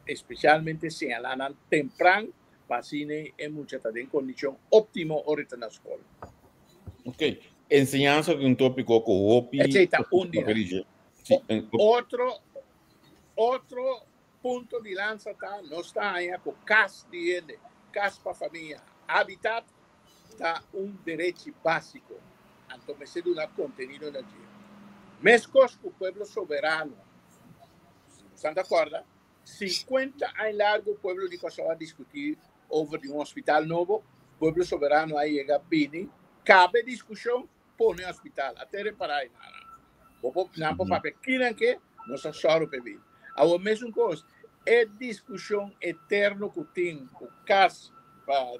Speaker 2: especialmente se ela não temprano, para assim é muito está em condição ótima ahorita na escola.
Speaker 1: Ok, enseñanza de um tópico que o OPI.
Speaker 2: Outro ponto de lança não está aí com casa de gente, casa para família, habitat está direito básico. Então, me se dá contenido na dia. Mescos com o povo soberano. Você está acorda? 50 anos largo o povo de Kosovo a discutir sobre um hospital novo. O povo soberano aí chega bem. Cabe discussão, põe no hospital. Até reparar aí. Não para papel. Que nós choramos para vir. A mesma coisa. É discussão eterna que tem o caso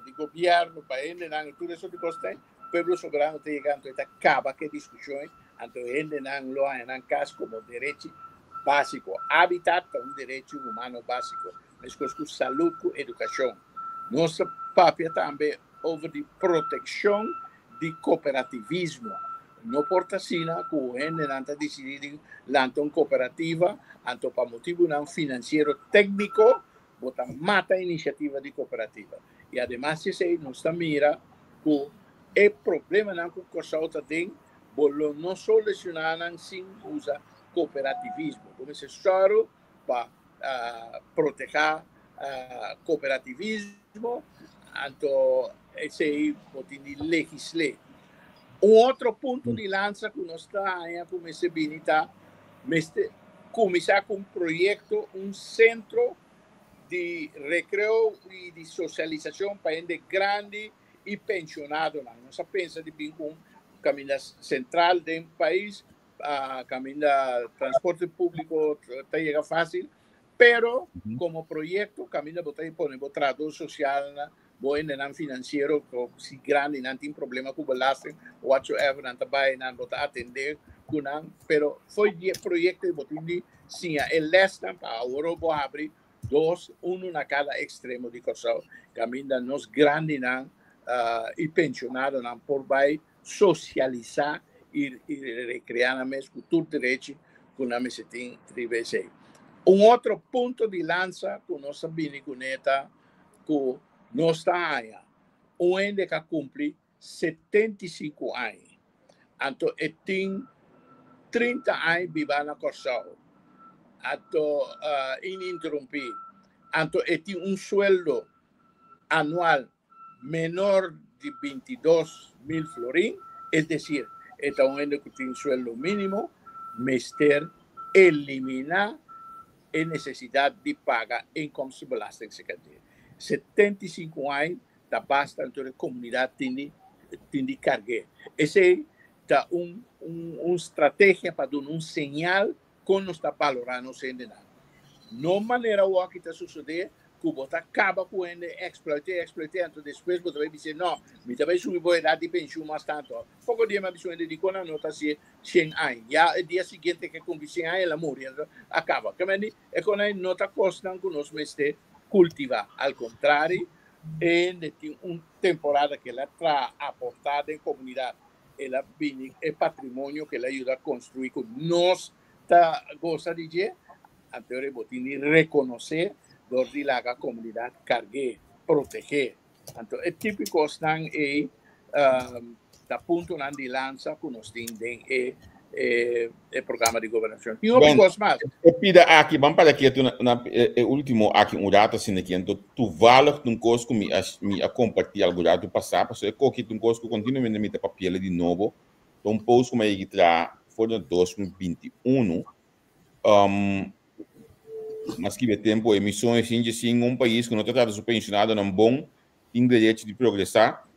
Speaker 2: de governo, para ele, tudo isso que gosta, o povo soberano está chegando, está acaba que discussões, então ele não lo é um caso como direito básico. Habitat é direito humano básico, mas com saúde, com educação. Nosso papel também over de proteção de cooperativismo. Não porta assim, que o gente não está decidindo lançar uma cooperativa, então para motivo não financeiro técnico, botar mata a iniciativa de cooperativa. E además, se não está mira que o problema não que o Kosovo tem, não solucionar sem usar cooperativismo. Como se choro para proteger cooperativismo, então esse aí pode legislar. Outro ponto de lança que nós está aí como esse binita, começar com um projeto, centro de recreio e de socialização para gente grande e pensionado. Nós pensa de bem com caminho central do país, caminho transporte público está chega fácil, pero como projeto caminho botar o trabalho social bom não financeiro se grande não tem problema com belasting whatsoever não trabalha não botar atender com não, pero foi projeto botar de sim é lesta para o Europa abrir 2, na cada extremo de Kosovo, caminho nos grande não e pensionado não por vai socializar e recriar na mesma cultura direito que nós se tem tribese. Outro ponto de lança que nós sabemos que neta que nós está aí, onde que cumpre 75 anos, então tem 30 anos viva na Kosovo, então ininterrompido, então tem sueldo anual menor de 22.000 florins, es decir, está un que tiene sueldo mínimo, mester eliminar a necesidad de pagar inkomstenbelasting. 75 anos, da basta então a comunidade tem de carregar. Essa é uma estratégia para dar um sinal que não está valorando o nada. Não maneira o que está sucedendo, que você acaba com ele, explorar, então depois você vai dizer, não, me também subir a idade de pensão mais tanto. Pouco dia mais você dedicou na nota 100 anos. Já o dia seguinte que cumpre 100 anos, ela morre, acaba. É quando a nota custa que nós mestre cultivar. Ao contrário, tem uma temporada que ela está aportada em comunidade. Ela é patrimônio que ela ajuda a construir com nós, gosta de dizer, Antes botini reconocer door die laga comunidad cargue, proteger. Então, é típico estão aí da ponto na de lança que nós temos é programa de governação. E outra coisa mais.
Speaker 1: Eu pido aqui, vamos para aqui, o último aqui, um data assim aqui, então tu valor de coisa que me a compartilhar algo já do passado, porque eu que um coisa que continuamente me papel de novo, então post como aí que tra for 2021, mas que tempo emissões em um país que não está subvencionado num bom direito de progressar.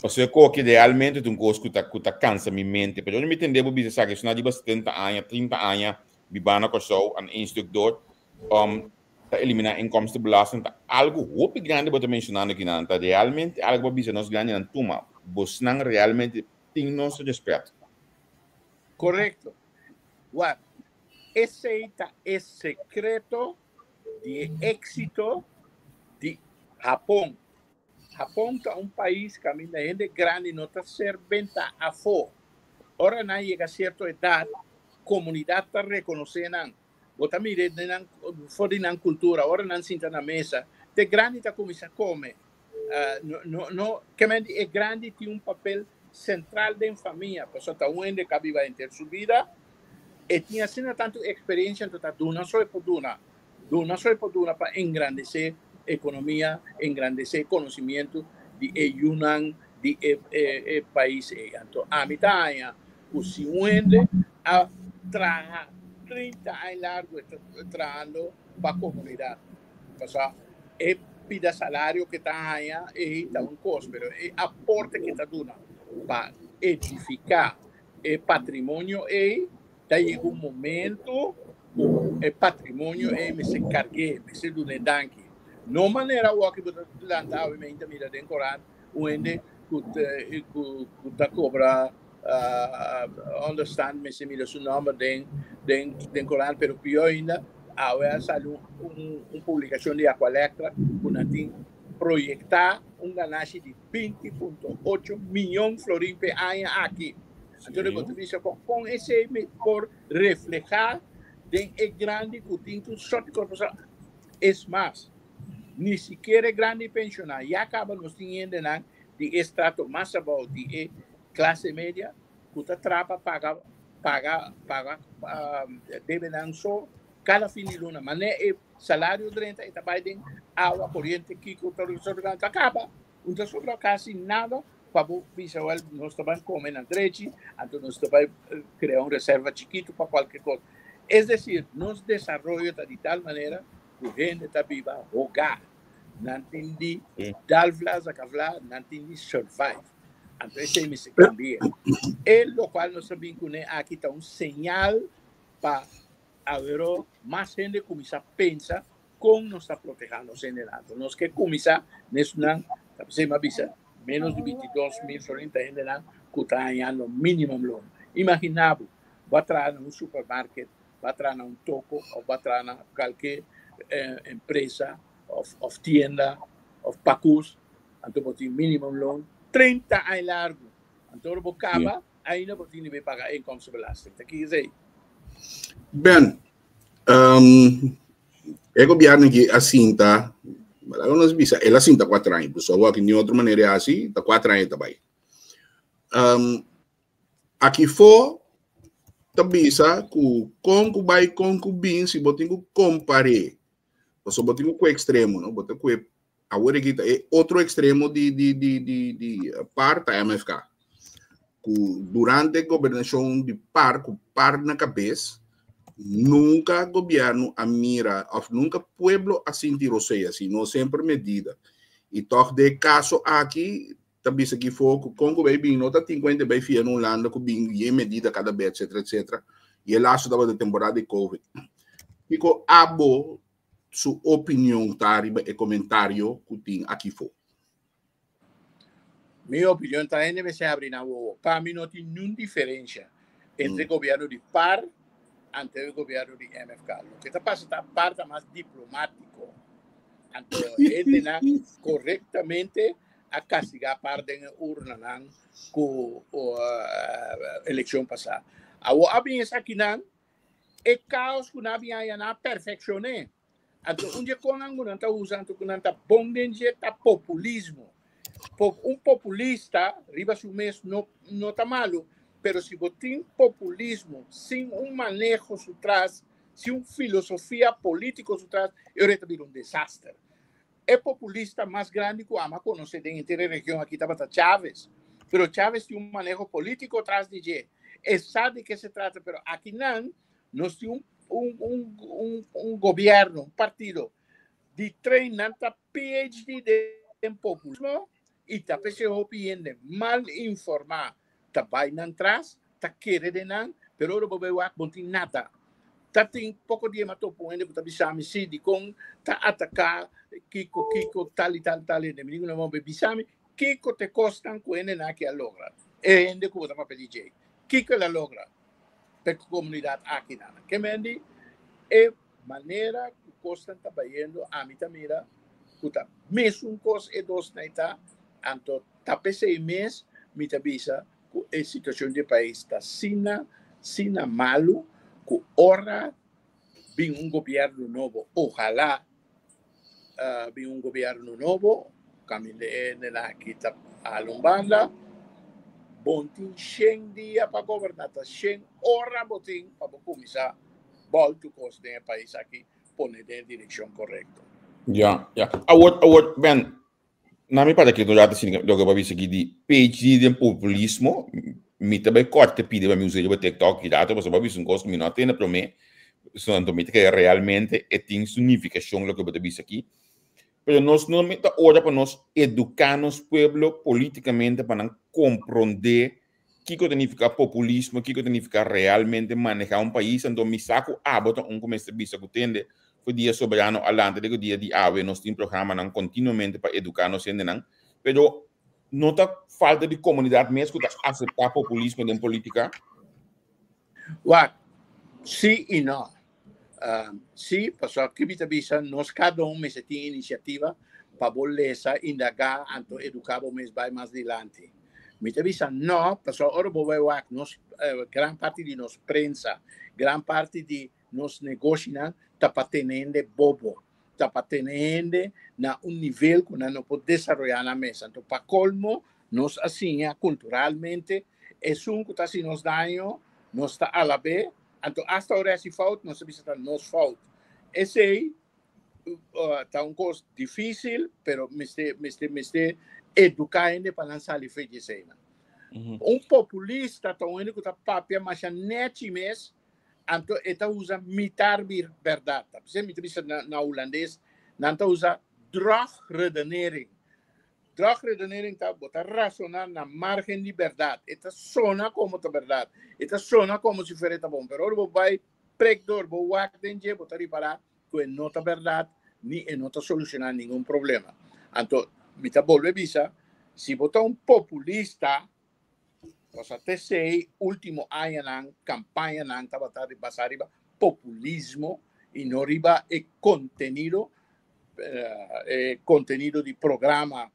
Speaker 1: Porque eu que realmente um coisa que tá cansa minha mente, mas eu não me entendo por isso que se de 70 anos, 30 anos, bibana com só um instrutor, tá eliminar inkomstenbelasting, tá algo muito grande para mencionar aqui não, tá realmente algo para nós ganhar na turma, você não realmente tem nosso respeito.
Speaker 2: Correto. What? Esse é secreto de êxito de Japão. Japão é um país que a minha gente grande não está servendo a fora. Ora não chega a certa idade, a comunidade está reconhecendo. Você mira fora da cultura, ora não senta na mesa. De grande está começando a comer. Que é grande tem um papel central da família. A pessoa está onde que vive em ter sua vida. E tinha sido tanto experiência, então está duna só por duna para engrandecer economia, engrandecer conhecimento de Yunnan, de país. Então, a mitad, o seguinte, a trabalhar 30 anos largo trabalhando para a comunidade. É pida salário que está aí, é um custo, mas é aporte que está dando para edificar o patrimônio. Daí um momento, o patrimônio me se cargue, me se dune danke. Não maneira o que você lança, obviamente, mira dentro do Corão, onde você cobra, understand, me se mira seu nome dentro do Corão, mas pior ainda, agora saiu uma publicação de Aqualectra, que projetar ganagem de 20,8 milhões de florins por ano aqui. Então, com esse por reflejar é grande que tem um sorte corporação. É mais, nem sequer é grande pensionar. E acaba nos tendo de extrato mais abaixo de classe média, que está trapa paga deve não só cada fim de luna, mas é salário de renta, está bem água corrente que o televisor acaba. Então, sobre quase nada. Para visual, nós também comemos na direita, então nós também criamos uma reserva chiquito para qualquer coisa. É decir, nosso desenvolvimento de tal maneira que a gente está viva, jogar, não tem de dar vlas a cavlar, não tem de survive. Então, esse se cambia. E o qual nós sabemos que aqui está um sinal para haver mais gente começar a pensar como nós está protegendo os generados. Nós que começar, nós não, você avisa, menos de 22.000 florins ainda lá que está ganhando mínimo loan. Imaginava, vai entrar num supermercado, vai entrar num toco, ou vai entrar na qualquer empresa, ou tienda, ou pacus, então vai ter mínimo loan, 30 anos largo. Então, o acaba, ainda vai ter que pagar inkomstenbelasting. Está aqui dizer.
Speaker 3: Bem, o governo que assim está, nós bisa, ela sim está 4 anos, só que de outra maneira é assim, está 4 anos também. Aqui for, também sabe que com vai com bem se botar que comparar, você botar com o extremo, não botar com agora aqui é outro extremo de parte da MFK. Durante a governação de par na cabeça, nunca governo a mira, nunca pueblo a sentir o sei assim, não sempre medida. E toch de caso aqui, também se aqui for com o baby nota 50 vai fiar num lado com bem medida cada vez, etc. E ele acha da temporada de Covid. Fico abo sua opinião tariba e comentário que tem aqui for.
Speaker 2: Minha opinião também deve ser abrir na boa. Para mim não tem nenhuma diferença entre o governo de par ante o governo de MFK. O que está passando é a parte mais diplomático. Então, ele corretamente a castigar a parte da urna com a eleição passada. A abrir essa aqui, é caos que não havia na perfeccioné. Então, onde não está usando, não está bom de populismo. Populista, riba su mês, não está malo, pero se você tem populismo sem manejo por trás, sem filosofia política por trás, eu vira desastre. É populista mais grande que o ama conhecer dentro da região aqui estava Chávez, pero Chávez tem manejo político atrás de ele. Sabe de que se trata, pero aqui não, nós temos governo, partido de treinando PhD em populismo e tá pessoa opinião mal informar, tá vai não traz, tá querer não, pero o bebê não tem nada. Tá tem pouco de matou poende, tá bisami se de com tá atacar Kiko tal e tal de menino não bisami Kiko te costan coende na que a logra. E ende como tá para pedir. Kiko la logra. Per comunidade aqui nada. Que mendi é maneira que costan trabalhando a mita mira, puta, mesmo cos e dos naita, anto tapese mês mita bisa a situação do país está sina malo, que ora vem governo novo, ojalá vem governo novo, caminhe na kita a Lumbanda, bontin 100 dia para governar, 100 hora botin para começar volto cos do país aqui, pôr na direção correta.
Speaker 1: Ja. Award, Ben, na minha parte aqui, eu já tenho que eu aqui de PhD de populismo, me também corta pide para me usar o TikTok e dato, porque eu vi um costo que não tem para mim, santo me que realmente tem significação o que eu vi aqui. Mas nós não me hora para nós educar nos pueblo politicamente para compreender o que significa populismo, o que significa realmente manejar um país, então me saco bota começo de que tem o dia soberano alante do dia de ave nós temos programa não continuamente para educar nos ainda pero não tá falta de comunidade mesmo que aceitar populismo em política.
Speaker 2: Sim e não. Sim, porque aqui me avisa nós cada me tem iniciativa para bolesa indagar anto educar o mês vai mais adiante. Me avisa não, porque agora vou ver nós gran parte de nos prensa, gran parte de nos negócios está patendo bobo, está patendo na nível que não pode desenvolver na mesa. Então, para colmo, nos assim, culturalmente, é que está assim nos daño, nos está a la vez. Então, hasta agora, se falta, nós sabemos nos falta. Esse aí está coisa difícil, mas me educando para lançar ali feito cena. Populista, está onde que está papia, mas net mês, então ele usa mitar verdade. Você me diz na holandês, não usa drogredenering. Drogredenering está botar razonar na margem de verdade. Esta sona como a verdade. Esta sona como se fosse bom. Pero agora vai pregdor, vou acender, botar reparar que não está verdade, nem não está solucionando nenhum problema. Então, me está volve visa, se botar populista, nós até sei, último ano, campanha, estava passar populismo e não riba conteúdo de programa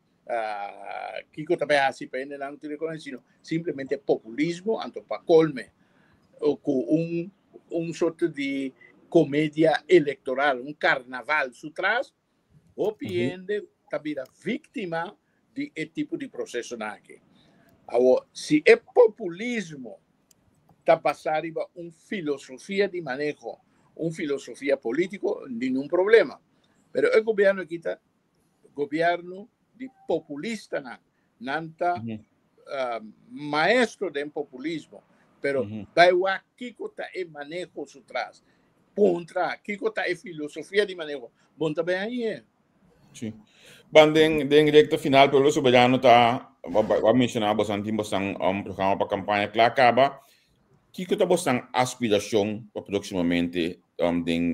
Speaker 2: que também assim para ainda não ter conhecido, simplesmente populismo, então para colme com sorte de comédia eleitoral, carnaval atrás, o cliente também vítima de tipo de processo aqui. Agora, se é populismo, está passando filosofia de manejo, filosofia política, nenhum problema. Mas o governo aqui está governo de populista, não está maestro de populismo, pero vai aqui que está em manejo atrás. Contra, aqui que está em filosofia de manejo. Bom também aí.
Speaker 1: Sim. Banding recta final, pelo soberano tá vai mencionar bastante programa para campanha que acaba. Que está bastante aspiração para proximamente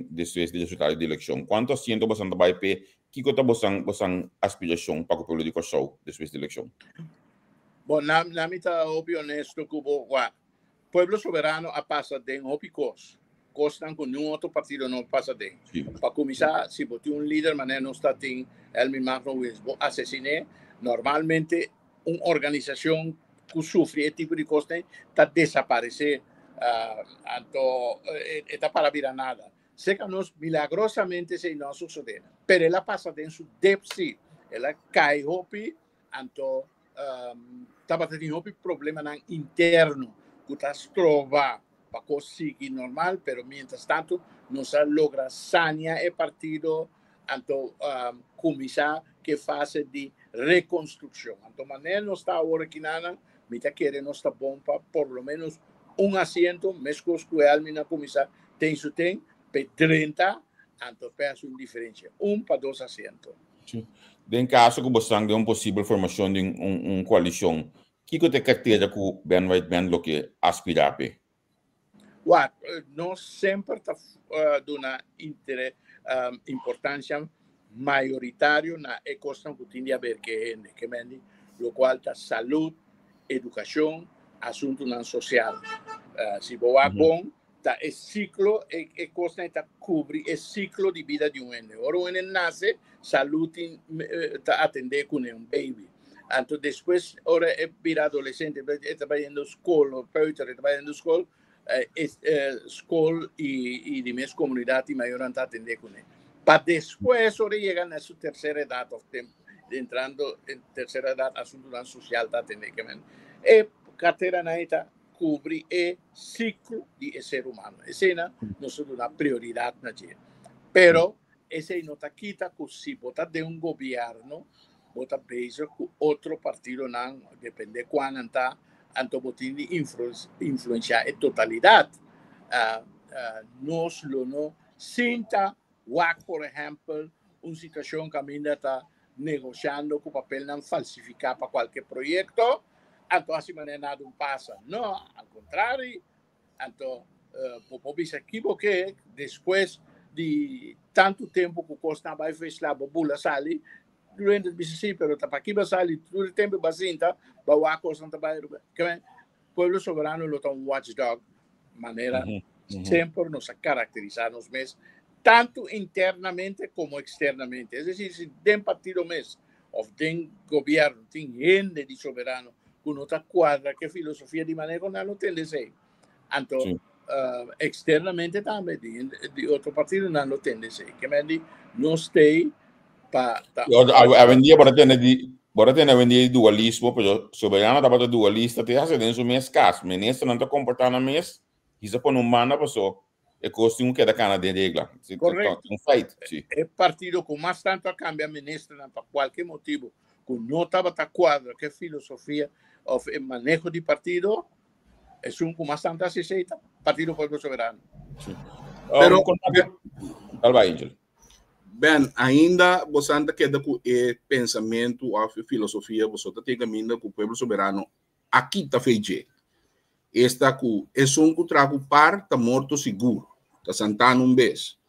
Speaker 1: después de resultado de eleição. Quanto asiento bastante vai pe? Que está bastante aspiração para o político show después de eleição.
Speaker 2: Bom, na minha honesto que o pueblo soberano a passa de opicos. Costan com nenhum outro partido não passa de. Para começar, se você líder, mas não está tem Elmi Magno Wilson assassiné, normalmente uma organização que sofre esse tipo de costa está desaparecer Anto, esta para virar nada. Sé que nos milagrosamente se no sucede, pero ela pasa en su depsi, ela cai hopi, anto tava tendo hopi problema nan interno, que tá trova para conseguir normal, pero mientras tanto no se logra sanear el partido, anto começar que fase de reconstrução. Anto maneira não está agora aqui nada, mita querer não está bom para por lo menos asiento, mesmo que a almina começar tem 30, anto peço uma diferença, para 2 asientos.
Speaker 1: Em caso que você tenha uma possível formação de uma coalição, o que você carteira que o Ben White Man lo que aspirar para?
Speaker 2: Nós sempre está dando importância maioritária na questão que tem a ver que lo qual está saúde, educação, assunto social. Se você bom, tá o ciclo e costa está cobre o ciclo de vida de homem. Ora o homem nasce, saúde está atender com baby. Então depois ora é vir adolescente, está fazendo escola, peuter está fazendo escola, escola e de minha comunidade maior está atender com ele. Para depois ora chegar na sua terceira idade, entrando em terceira idade, assunto social está atender com ele. E carteira na ita cobre o ciclo de ser humano. Essa é uma prioridade na gente. Pero essa não está quita que se botar de governo, bota base com outro partido não depende quando está anto botin de influenciar a totalidade. Nós não sinta por exemplo, uma situação que ainda está negociando com o papel não falsificar para qualquer projeto. Então, assim, nada passa. Não, ao contrário. Então, pode se equivocar depois de tanto tempo que o Costa vai fez lá, bobula sali, durante o BCC, pero para aqui vai sali, todo o tempo basinta, vai o Costa vai, que o povo soberano lo tem watchdog, maneira sempre nos caracterizarmos mesmo, tanto internamente como externamente. É decir, se tem partido mesmo, ou tem governo, tem gente de soberano, com outra quadra que filosofia de manejo não tem de ser. Então, externamente também, de outro partido não tem de ser. Que me não tem para...
Speaker 1: Hoje bora ter dualismo, pero soberano está para dualista, te hace dentro do mês caso, ministro não está comportando a mês, isso por não manda pessoa, é costume que da cana de regra.
Speaker 2: Correto.
Speaker 1: É
Speaker 2: partido com mais tanto a cambia ministro para qualquer motivo, que não estava a quadra, que filosofia ou manejo de partido, é com mais tanto aceita, Partido Pueblo Soberano.
Speaker 3: Pero,
Speaker 1: Angel.
Speaker 3: Ben, ainda você anda queda com o pensamento ou filosofia, você está tendo com o Pueblo Soberano, aqui está feito. Esta com é que trago par, está morto seguro, está sentando vez.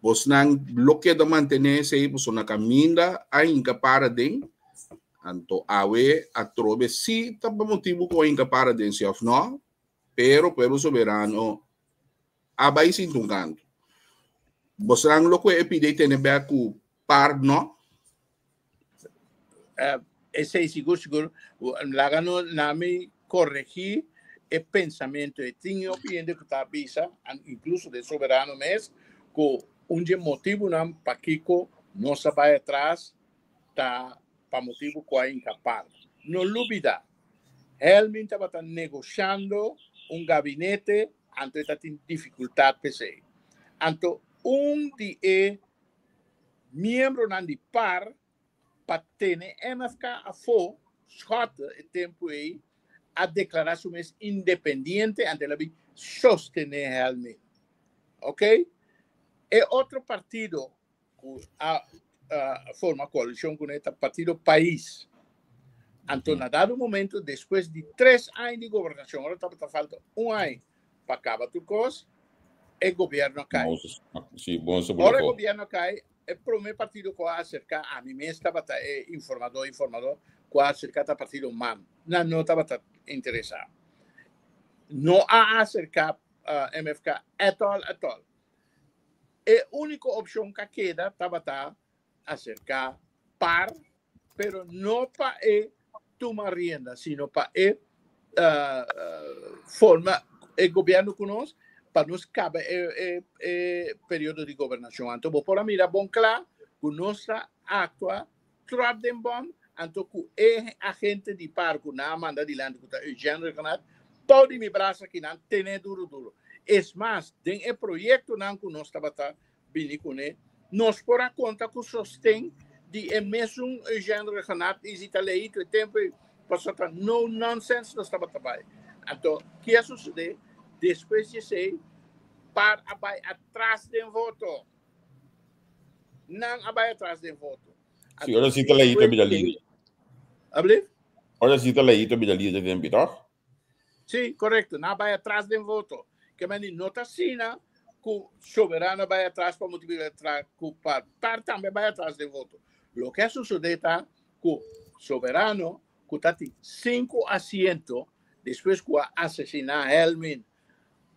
Speaker 3: Você não bloqueia manter-se, você não caminha, ainda para dentro. Então, a trove sim, tá por motivo que ainda para dentro of não, pero o Pueblo Soberano abai sin um canto. Você não lo que pide ter com par não?
Speaker 2: Esse é seguro. Lagano nami corrigir o pensamento e tinha opinião que está visa, incluso de soberano mesmo, que motivo não para Kiko não se vai atrás, tá para motivo que é incapaz. Não dúvida, realmente estava negociando gabinete, antes está em dificuldade para ser. Então, de membro não de par, para ter MFK a for, schota o tempo aí, a declarar su mes independente ante la sostener realmente. Ok? E outro partido forma coalição com este partido país. Então, a dado momento, depois de 3 anos de governação, agora está falta 1 ano para acabar tudo coisa, o governo cai. Agora o governo cai, o primeiro partido que vai acercar, a mim mesmo estava informador, que vai acercar o partido MAM. Não estava interessado. Não há acercar MFK at all. A única opção que queda estava acercar par, pero não para tomar rienda, sino para forma el gobierno con nos, para nos cabe periodo de gobernación. Entonces, por mira, bon claro, con nuestra actua, trap den bom, entonces, con agente de parco, na manda de land, con Eugênio Recanat, todo mi brazo aquí, nan, tener duro. Es más, den el proyecto, nan, con nos tabata, vini con él, nos por a conta com sostém de mesmo Eugênio Recanat, e leído o tempo, passou a no nonsense, nós estava trabalhando. Então, o que sucede? Depois de ser, para abai atrás do voto. Não abai atrás do voto.
Speaker 1: Sim, ora sim, leído a Bidalida.
Speaker 2: Abre?
Speaker 1: Ora sim, leído a Bidalida de tempo, tá?
Speaker 2: Sim, correto. Não abai atrás do voto. Que me nota assim, que o soberano vai atrás para multiplicar para também vai atrás do voto. O que sucede está que o soberano que tem 5 assentos depois que assassinar Helmin,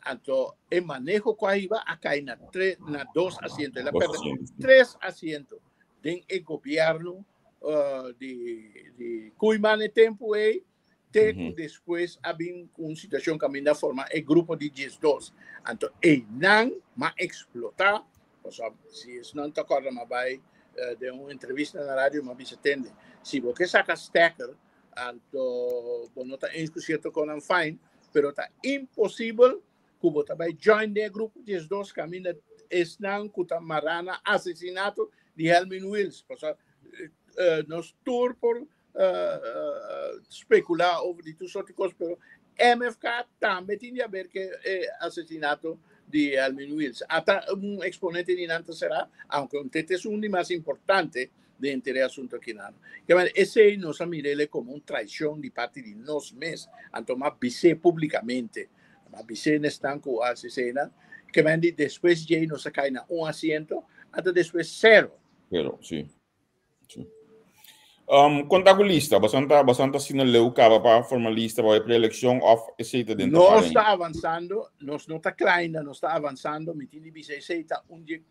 Speaker 2: então o manejo que iba a cair na 2 assentos, ela perde 3 assentos do governo de Cuiman tempo aí. Depois havia uma situação que ainda forma o grupo de 12. Então, não vai explotar. Se não te acorda, mas vai de uma entrevista na rádio, mas você entende. Se você saca stacker, então, não está inscrito com um fine, mas está impossível que você vai join o grupo de 12 que ainda estão com a marana assassinato de Helmin Wills. Nós tour por especular over die toekomst, pero MFK também tinha a ver que assassinato de Helmin Wills. Hasta un exponente de Nanta será, aunque este es un más importante de este asunto aquí. Ese nos mire como una traición de parte de nos mes, anto más vise públicamente, más vise en estanco asesina, que después ya nos cae un asiento, hasta después 0.
Speaker 1: Pero, sí. Conta com lista, bastante assim leu para formalista para a pré-eleição of aceita dentro
Speaker 2: não está avançando, nós não está kleina, não está avançando, me tem que aceita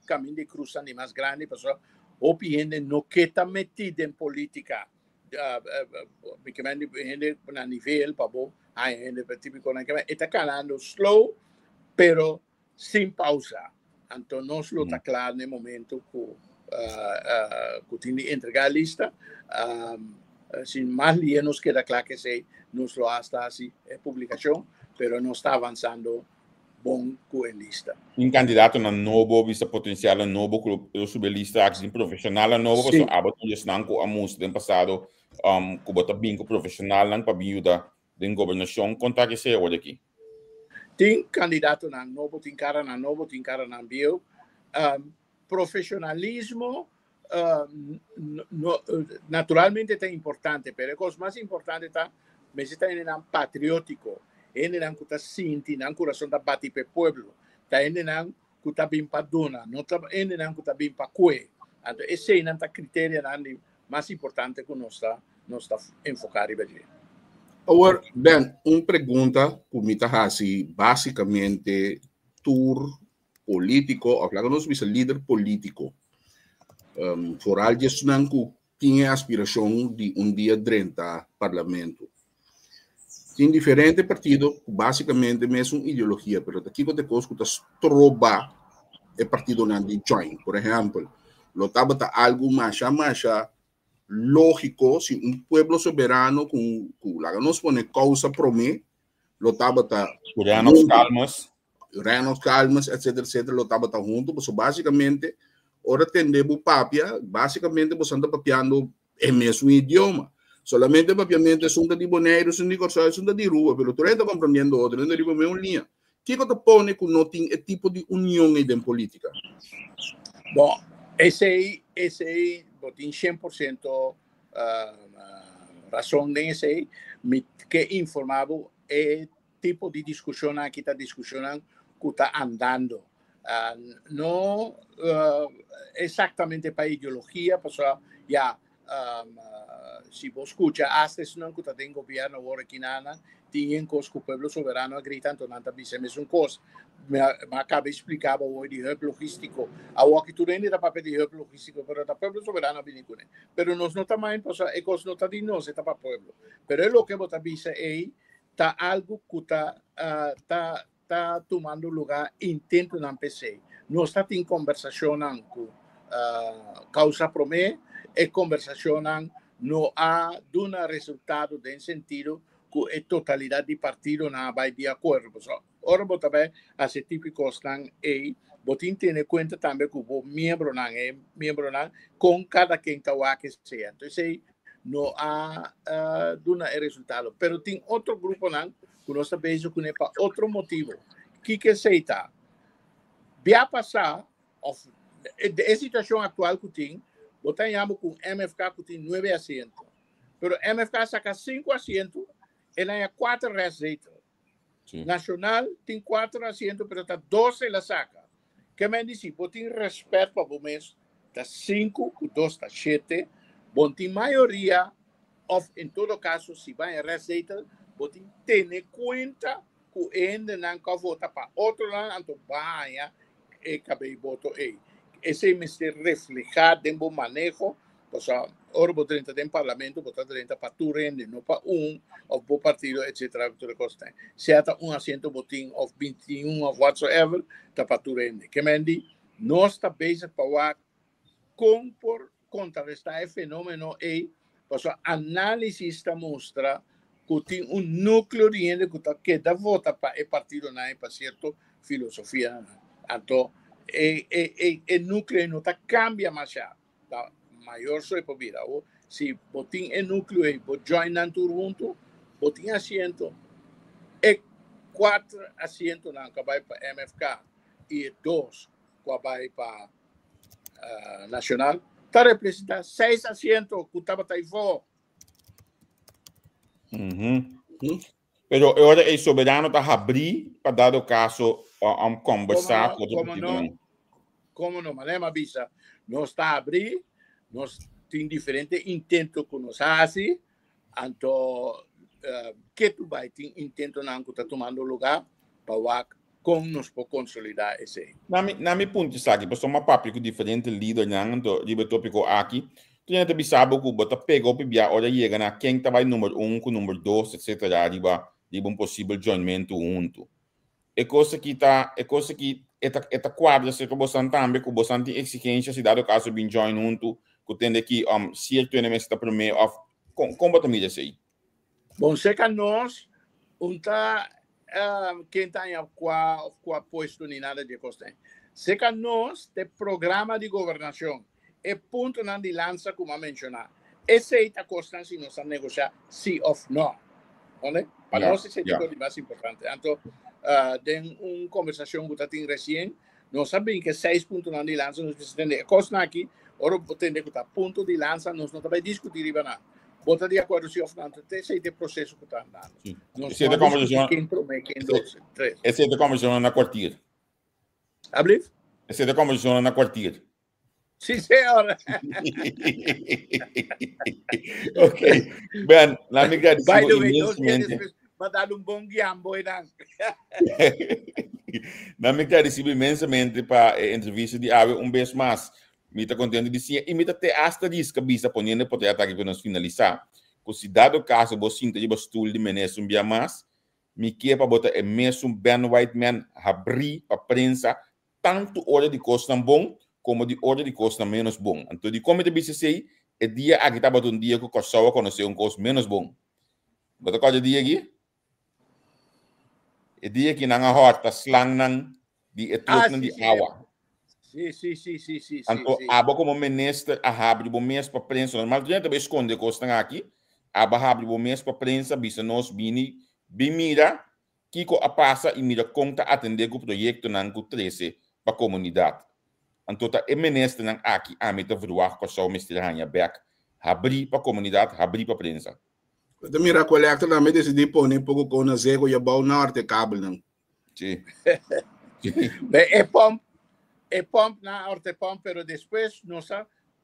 Speaker 2: caminho de cruzando mais grande, pessoal, o gente não quer estar metido em política, porque gente na nível para bom, a gente típico na que está caminhando slow, pero sem pausa, então nós lo está claro no momento que tiene que entregar a lista, sin más lío nos queda claro que se nos lo hasta así publicación, pero no está avanzando bon con lista.
Speaker 1: Un candidato na novo vista potencial na novo club subir lista assim profissional na novo so abato just nanko amus den passado ko bota bingo profissional lang pabiuda den governação conta que se hoje aqui.
Speaker 2: Tem candidato na novo, tem cara na bio. Profesionalismo naturalmente es importante, pero la cosa más importante está en el patriótico, en el que está sinti, en el corazón de bati pe pueblo, está en el que está bien para dona, no está en el que está bien para cue. Entonces, ese es el criterio más importante que nos está enfocado.
Speaker 3: Ahora, Ben, una pregunta que me está haciendo, básicamente, tour político, hablamos de líder político, por alguien que tiene aspiración de un día 30 parlamento. Tiene diferentes partidos, básicamente es una ideología, pero aquí te cosas que troba el partido de join. Por ejemplo, lo tabata algo más lógico, si un pueblo soberano con la nos pone causa promé, lo tabata calmas, etcétera, lo tabata junto, pues básicamente, ahora tendemos papia, básicamente pues anda papiando el mismo idioma. Solamente papiamente es un de boneiros, un de corsais, es un de rua, pero tú estás comprendiendo otro, no digo me un línea. ¿Qué te pone que no tiene el tipo de unión en política?
Speaker 2: Bueno, ese tiene 100% razón de ese, que informaba el tipo de discusión aquí está discusionando que está andando. No exactamente para ideología, pues ya si vos escuchas, hasta si no está en gobierno ahora aquí nada, tienen cosas que el pueblo soberano gritan, tonanta dicen es un cosa. Me acaba de explicar hoy de hub logístico. Ahora que tú tienes el papel de hub logístico, pero el pueblo soberano viene con él. Pero nos no también, pues es cosa no está de nos, está para pueblo. Pero es lo que vos dice ahí, está algo que está está tomando lugar intento na PC. Nós está em conversação com causa promê e conversação não há um resultado de sentido que a totalidade do partido não vai de acordo. Ora, também, esse típico estão aí, botin tem em conta também que o membro não com cada quem está que seja. Então, não há um resultado. Mas tem outro grupo não que nós sabemos que é para outro motivo. Que aceita? Vai passar, a situação atual que tem, botamos com MFK que tem 9 assentos. Mas MFK saca 5 assentos e não há 4 receitas. Nacional tem 4 assentos, mas está 12 la saca. Que me diz, botem respeito para o mês, está 5, 2 está 7, botem maioria, ou em todo caso, se vai em receita, botem ter em conta que ainda não quer votar para outro lado, então vai e cabe voto aí. Esse é se reflejar em bom manejo, pues ora botar dentro do parlamento, botar dentro para tu rende, não para ou para partido, etc. Se há assento botim, ou 21, ou whatsoever, está para tu rende. Que me diz, nós está bezig para contrarrestar esse fenômeno aí, pues a análise está mostra que tem núcleo de gente que dá vota para o partido não para certa filosofia. Então, o núcleo não está cambia mais já. Maior soy por vida. Si botín el núcleo y vos joinan tu junto, botín asiento, e 4 asientos que vai para MFK y 2 que vai para Nacional, está representando 6 asientos que estaba ahí fora.
Speaker 1: Pero agora o soberano está a abrir para dar o caso a conversar com outro partido.
Speaker 2: Como não, mas avisa, nós está a abrir, nós temos diferentes intentos que nós fazemos, então, que tu vai ter intento não que está tomando lugar para com nós para consolidar esse.
Speaker 1: Na minha ponto aqui, porque uma papo com diferentes líderes, então, livre tópico aqui, tu já te sabe que o bota pega o pibia, ora chega na quem está vai número 1 com número 2, etc. Riba possível joinmento junto. É coisa que esta quadra se que você também com bastante exigência se dado caso bem join junto que tem que certo elemento está primeiro como também já sei.
Speaker 2: Bom, se que nós quem está em qual posto nem nada de costa. Se que nós tem programa de governação é ponto na de lança como a mencionar. Esse é a constância nós a negociar sim ou não. Olha, para nós esse é o mais importante. Então, tem uma conversação que está tendo recém, nós sabemos que 6 pontos na de lança nós precisamos de costa aqui, ora tem que estar ponto de lança nós não vai discutir nada. Bota de acordo se ou não, esse é o processo que está andando.
Speaker 1: Esse é a conversação. Esse é a conversação na quartier.
Speaker 2: Abriu?
Speaker 1: Esse é a conversação na quartier.
Speaker 2: Sim, senhora.
Speaker 1: Ok. Bem, lá me agradecemos
Speaker 2: By the way,
Speaker 1: imensamente.
Speaker 2: Mandar bom guiambo.
Speaker 1: Lá me agradecemos imensamente para a entrevista de Ave. Vez mais. Me está contente de dizer, e me está até asterisco, bisa ponendo para estar aqui para nós finalizar. Se dado caso, você sinta de bastul de menes um dia mais, me quer para botar mesmo Ben Whiteman abrir para a prensa, tanto hora de custo bom, como de hora de custo menos bom. Então, de como te disse, é dia aqui estava um dia que o pessoal conhecer custo menos bom. Você pode dizer aqui? É dia que não há horta, slang não, de etudo de água.
Speaker 2: Sim.
Speaker 1: Então, aba como ministro, a abre o mês para a prensa. Normal, tu já também esconde que estão aqui. Aba abre o mês para a prensa, bisa nós bem mira, que a passa e mira conta atender o projeto não que 13 para a comunidade. Então, o ministro não aqui, a meta verwar com só o mestre Rania Beck, abrir para a comunidade, abrir para a prensa.
Speaker 3: Quando mira coleta também decidi pôr nem pouco com o Zego e a Bau Norte cabo não.
Speaker 1: Sim.
Speaker 2: É pomp na horta pomp, pero depois nós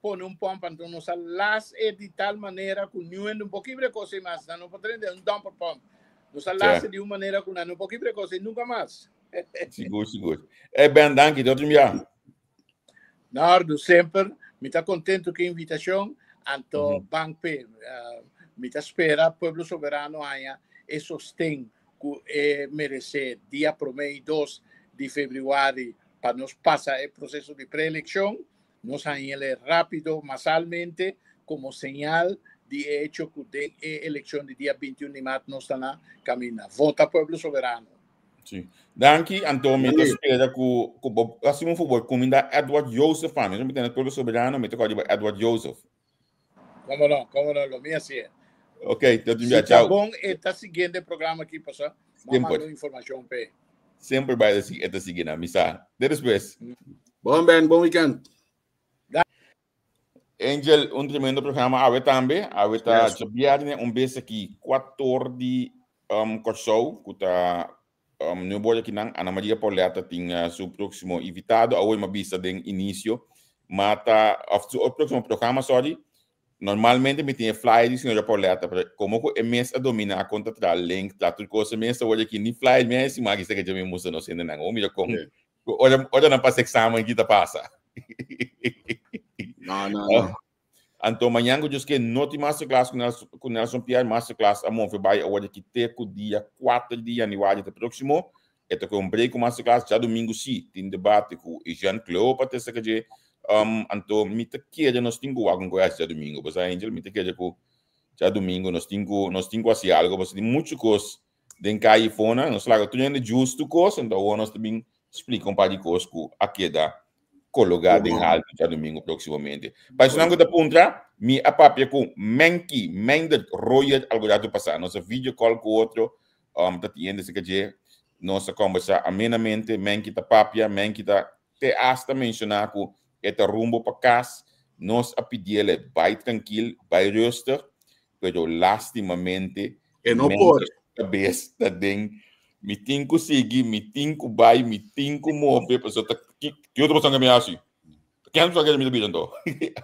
Speaker 2: põe pomp, então nós las de tal maneira que não pouquinho de coisa mais, não podemos ter dumper pomp. Nós las de uma maneira que não pouquinho de coisa nunca mais.
Speaker 1: Seguro. É bem, danke, outro dia.
Speaker 2: Nardo, sempre, me está contente com a invitação, então, me está espera, Pueblo Soberano, e sostém que merece dia 1º 2 de fevereiro para nos passar o processo de pré-eleição, nos ele rápido, masalmente, como señal de hecho que tem eleição de dia 21 de março nós estamos caminhando. Vota Pueblo Soberano.
Speaker 1: Sim. Daqui, Antônio, eu espero que assim um favor, como ainda Edward Joseph, não me entendo, Pueblo Soberano, me toca Edward Joseph.
Speaker 2: Como não, lo mío assim é.
Speaker 1: Ok, então
Speaker 2: se
Speaker 1: tchau.
Speaker 2: Tá bom, está seguindo o programa aqui, pessoal. Mandando informação para
Speaker 1: sempre vai estar seguindo a missa. Depois.
Speaker 3: Bom, Ben, bom weekend.
Speaker 1: Angel, um tremendo programa. A também. A está viernes, vez aqui, 14 de show, que está no board aqui, Ana Maria Pauleta tinha seu próximo invitado, a uma vista de início, mas o próximo programa, sorry, normalmente me tinha flyer de senhora Pauleta, como que o mês a domina a conta tra link, lá tudo coisa mês, hoje aqui nem flyer mês, mas que já me muda não sendo não, melhor como, olha não passa exame que tá passa.
Speaker 3: Não.
Speaker 1: Então, amanhã eu disse que não tem masterclass com Nelson Pierre, masterclass a Monfe vai hoje aqui ter o dia 4 de janeiro do próximo, então com break com masterclass já domingo sim, tem debate com Jean Cleopatra, que então me te queria nós temos algum coisa já domingo, mas Angel me te queria com já domingo nós temos assim algo, mas tem muitas coisas dentro da iPhone, nós lá tu ainda justo coisa, então nós também explica um par de coisas que aqui dá colocado em alto já domingo proximamente. Mas não da ponta, me apapia com Mender Royer algo já do passar, nossa vídeo call com outro, tá tendo se que nossa conversa amenamente, Menki tá papia, Menki tá te hasta mencionar que este rumbo para casa, nós a pedir vai tranquilo, vai rustig, pero lastimamente,
Speaker 3: não pode.
Speaker 1: Cabeça tá dentro, me tem que seguir, me tem que vai, me tem que mover, pessoal tá que outra pessoa que me assim, quem não sabe que me tá então,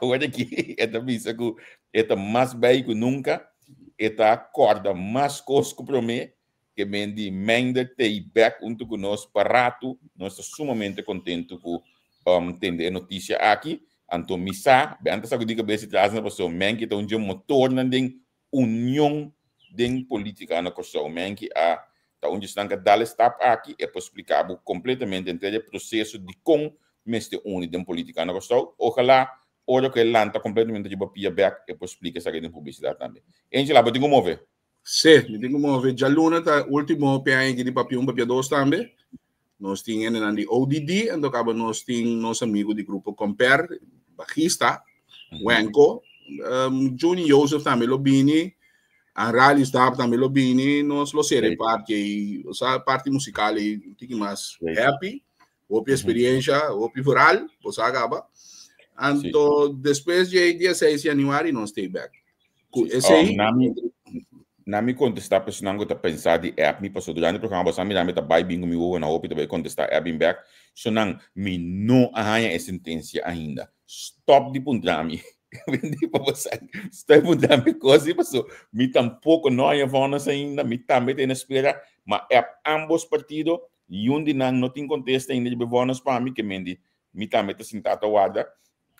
Speaker 1: agora aqui esta visa que esta mais bem que nunca, esta acorda mais coisa para mim, que vem de Mender ter back junto conosco para rato, nós estamos sumamente contentes com tendo notícia aqui, então missa, bem antes que diga bem se traz na pessoa, Menki tá um motor na den união den política na questão, Menki a tá onde está que dar step aqui é para explicar completamente entre o processo de como mestre une den política na questão, ojalá ora que lanta completamente de papia back é para explicar essa questão de publicidade também. Angela, você tem como ver?
Speaker 3: Sim, tem como ver. Já luna tá último PA de papia 1, papia 2 também. Nós tínhamos na ODD, então acaba nós tínhamos nosso amigo do grupo Compare, bajista, Wenko, Juni Joseph também Lobini, a Rally Stab também Lobini, nós lo seremos parte musical e tem mais happy, outra experiência, outra viral, você acaba. Então depois de dia 6 de janeiro nós stay back. Esse aí
Speaker 1: na me contestar pessoal que tá pensar de app me passou durante o programa passado me dá meta by bingo me ou na opita vai contestar app in back so não me não arranha a sentença ainda stop de pundrami vendi para você stop pundrami coisa passou me tampouco não há vonas ainda me também tem espera mas app ambos partidos e um de não tem contesta ainda de vonas para mim que me também tá sentado guarda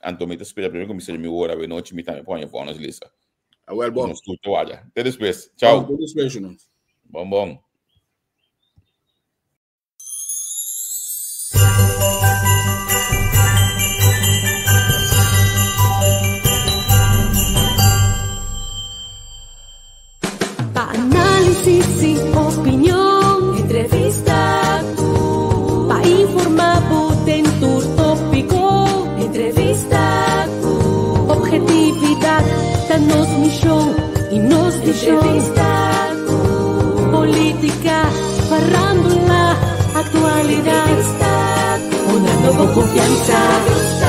Speaker 1: então me espera primeiro que me seja me hora a noite me também põe vonas lista.
Speaker 3: Well, bom.
Speaker 1: Até depois. Tchau.
Speaker 3: Até depois,
Speaker 1: Bom.
Speaker 4: Pa' análisis y opinión, entrevista pa' informar en tu tópico, entrevista objetividad. Danos mi show y nos dice política, farándula, actualidad, una nueva confianza.